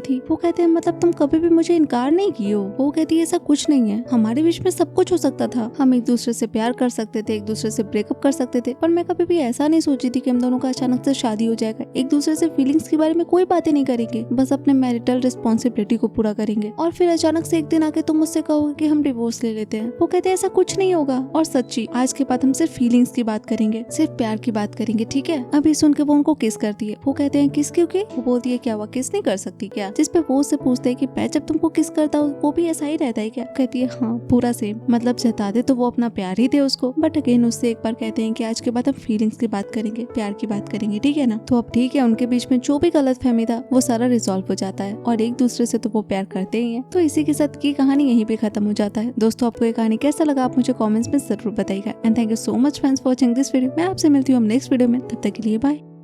थी। वो कहते हैं मतलब तुम कभी भी मुझे इनकार नहीं की हो। वो कहती है ऐसा कुछ नहीं है, हमारे बीच में सब कुछ हो सकता था, हम एक दूसरे से प्यार कर सकते थे, एक दूसरे से ब्रेकअप कर सकते थे, पर मैं कभी भी ऐसा नहीं सोची थी कि हम दोनों का अचानक से शादी हो जाएगा। एक दूसरे से फीलिंग्स के बारे में कोई बातें नहीं करेंगे, बस अपने मैरिटल रिस्पॉन्सिबिलिटी को पूरा करेंगे, और फिर अचानक से एक दिन आके तुम मुझसे कहोगे कि हम डिवोर्स ले लेते हैं। वो कहते हैं ऐसा कुछ नहीं होगा, और सच्ची आज के बाद हम सिर्फ फीलिंग्स की बात करेंगे, सिर्फ प्यार की बात करेंगे, ठीक है। अभी सुन के वो उनको किस करती है। वो कहते हैं किस क्योंकि? वो बोलती है क्या हुआ, किस नहीं कर सकती क्या? जिस पे वो उससे पूछते हैं कि मैं जब तुमको किस करता हूँ वो भी ऐसा ही रहता है क्या? कहती है हाँ पूरा सेम, मतलब जता दे तो वो अपना प्यार ही दे उसको, बट अगेन उससे एक बार कहते हैं कि आज के बाद हम फीलिंग्स की बात करेंगे, प्यार की बात करेंगे, ठीक है ना। तो अब ठीक है, उनके बीच में जो भी गलत फहमी था वो सारा रिजॉल्व हो जाता है, और एक दूसरे से तो वो प्यार करते ही है। तो इसी के साथ की कहानी यहीं पे खत्म हो जाता है। दोस्तों आपको ये कहानी कैसा लगा आप मुझे कमेंट्स में जरूर बताइएगा। And thank you so much friends for watching this video. मैं आपसे मिलती हूँ नेक्स्ट वीडियो में, तब तक के लिए बाय।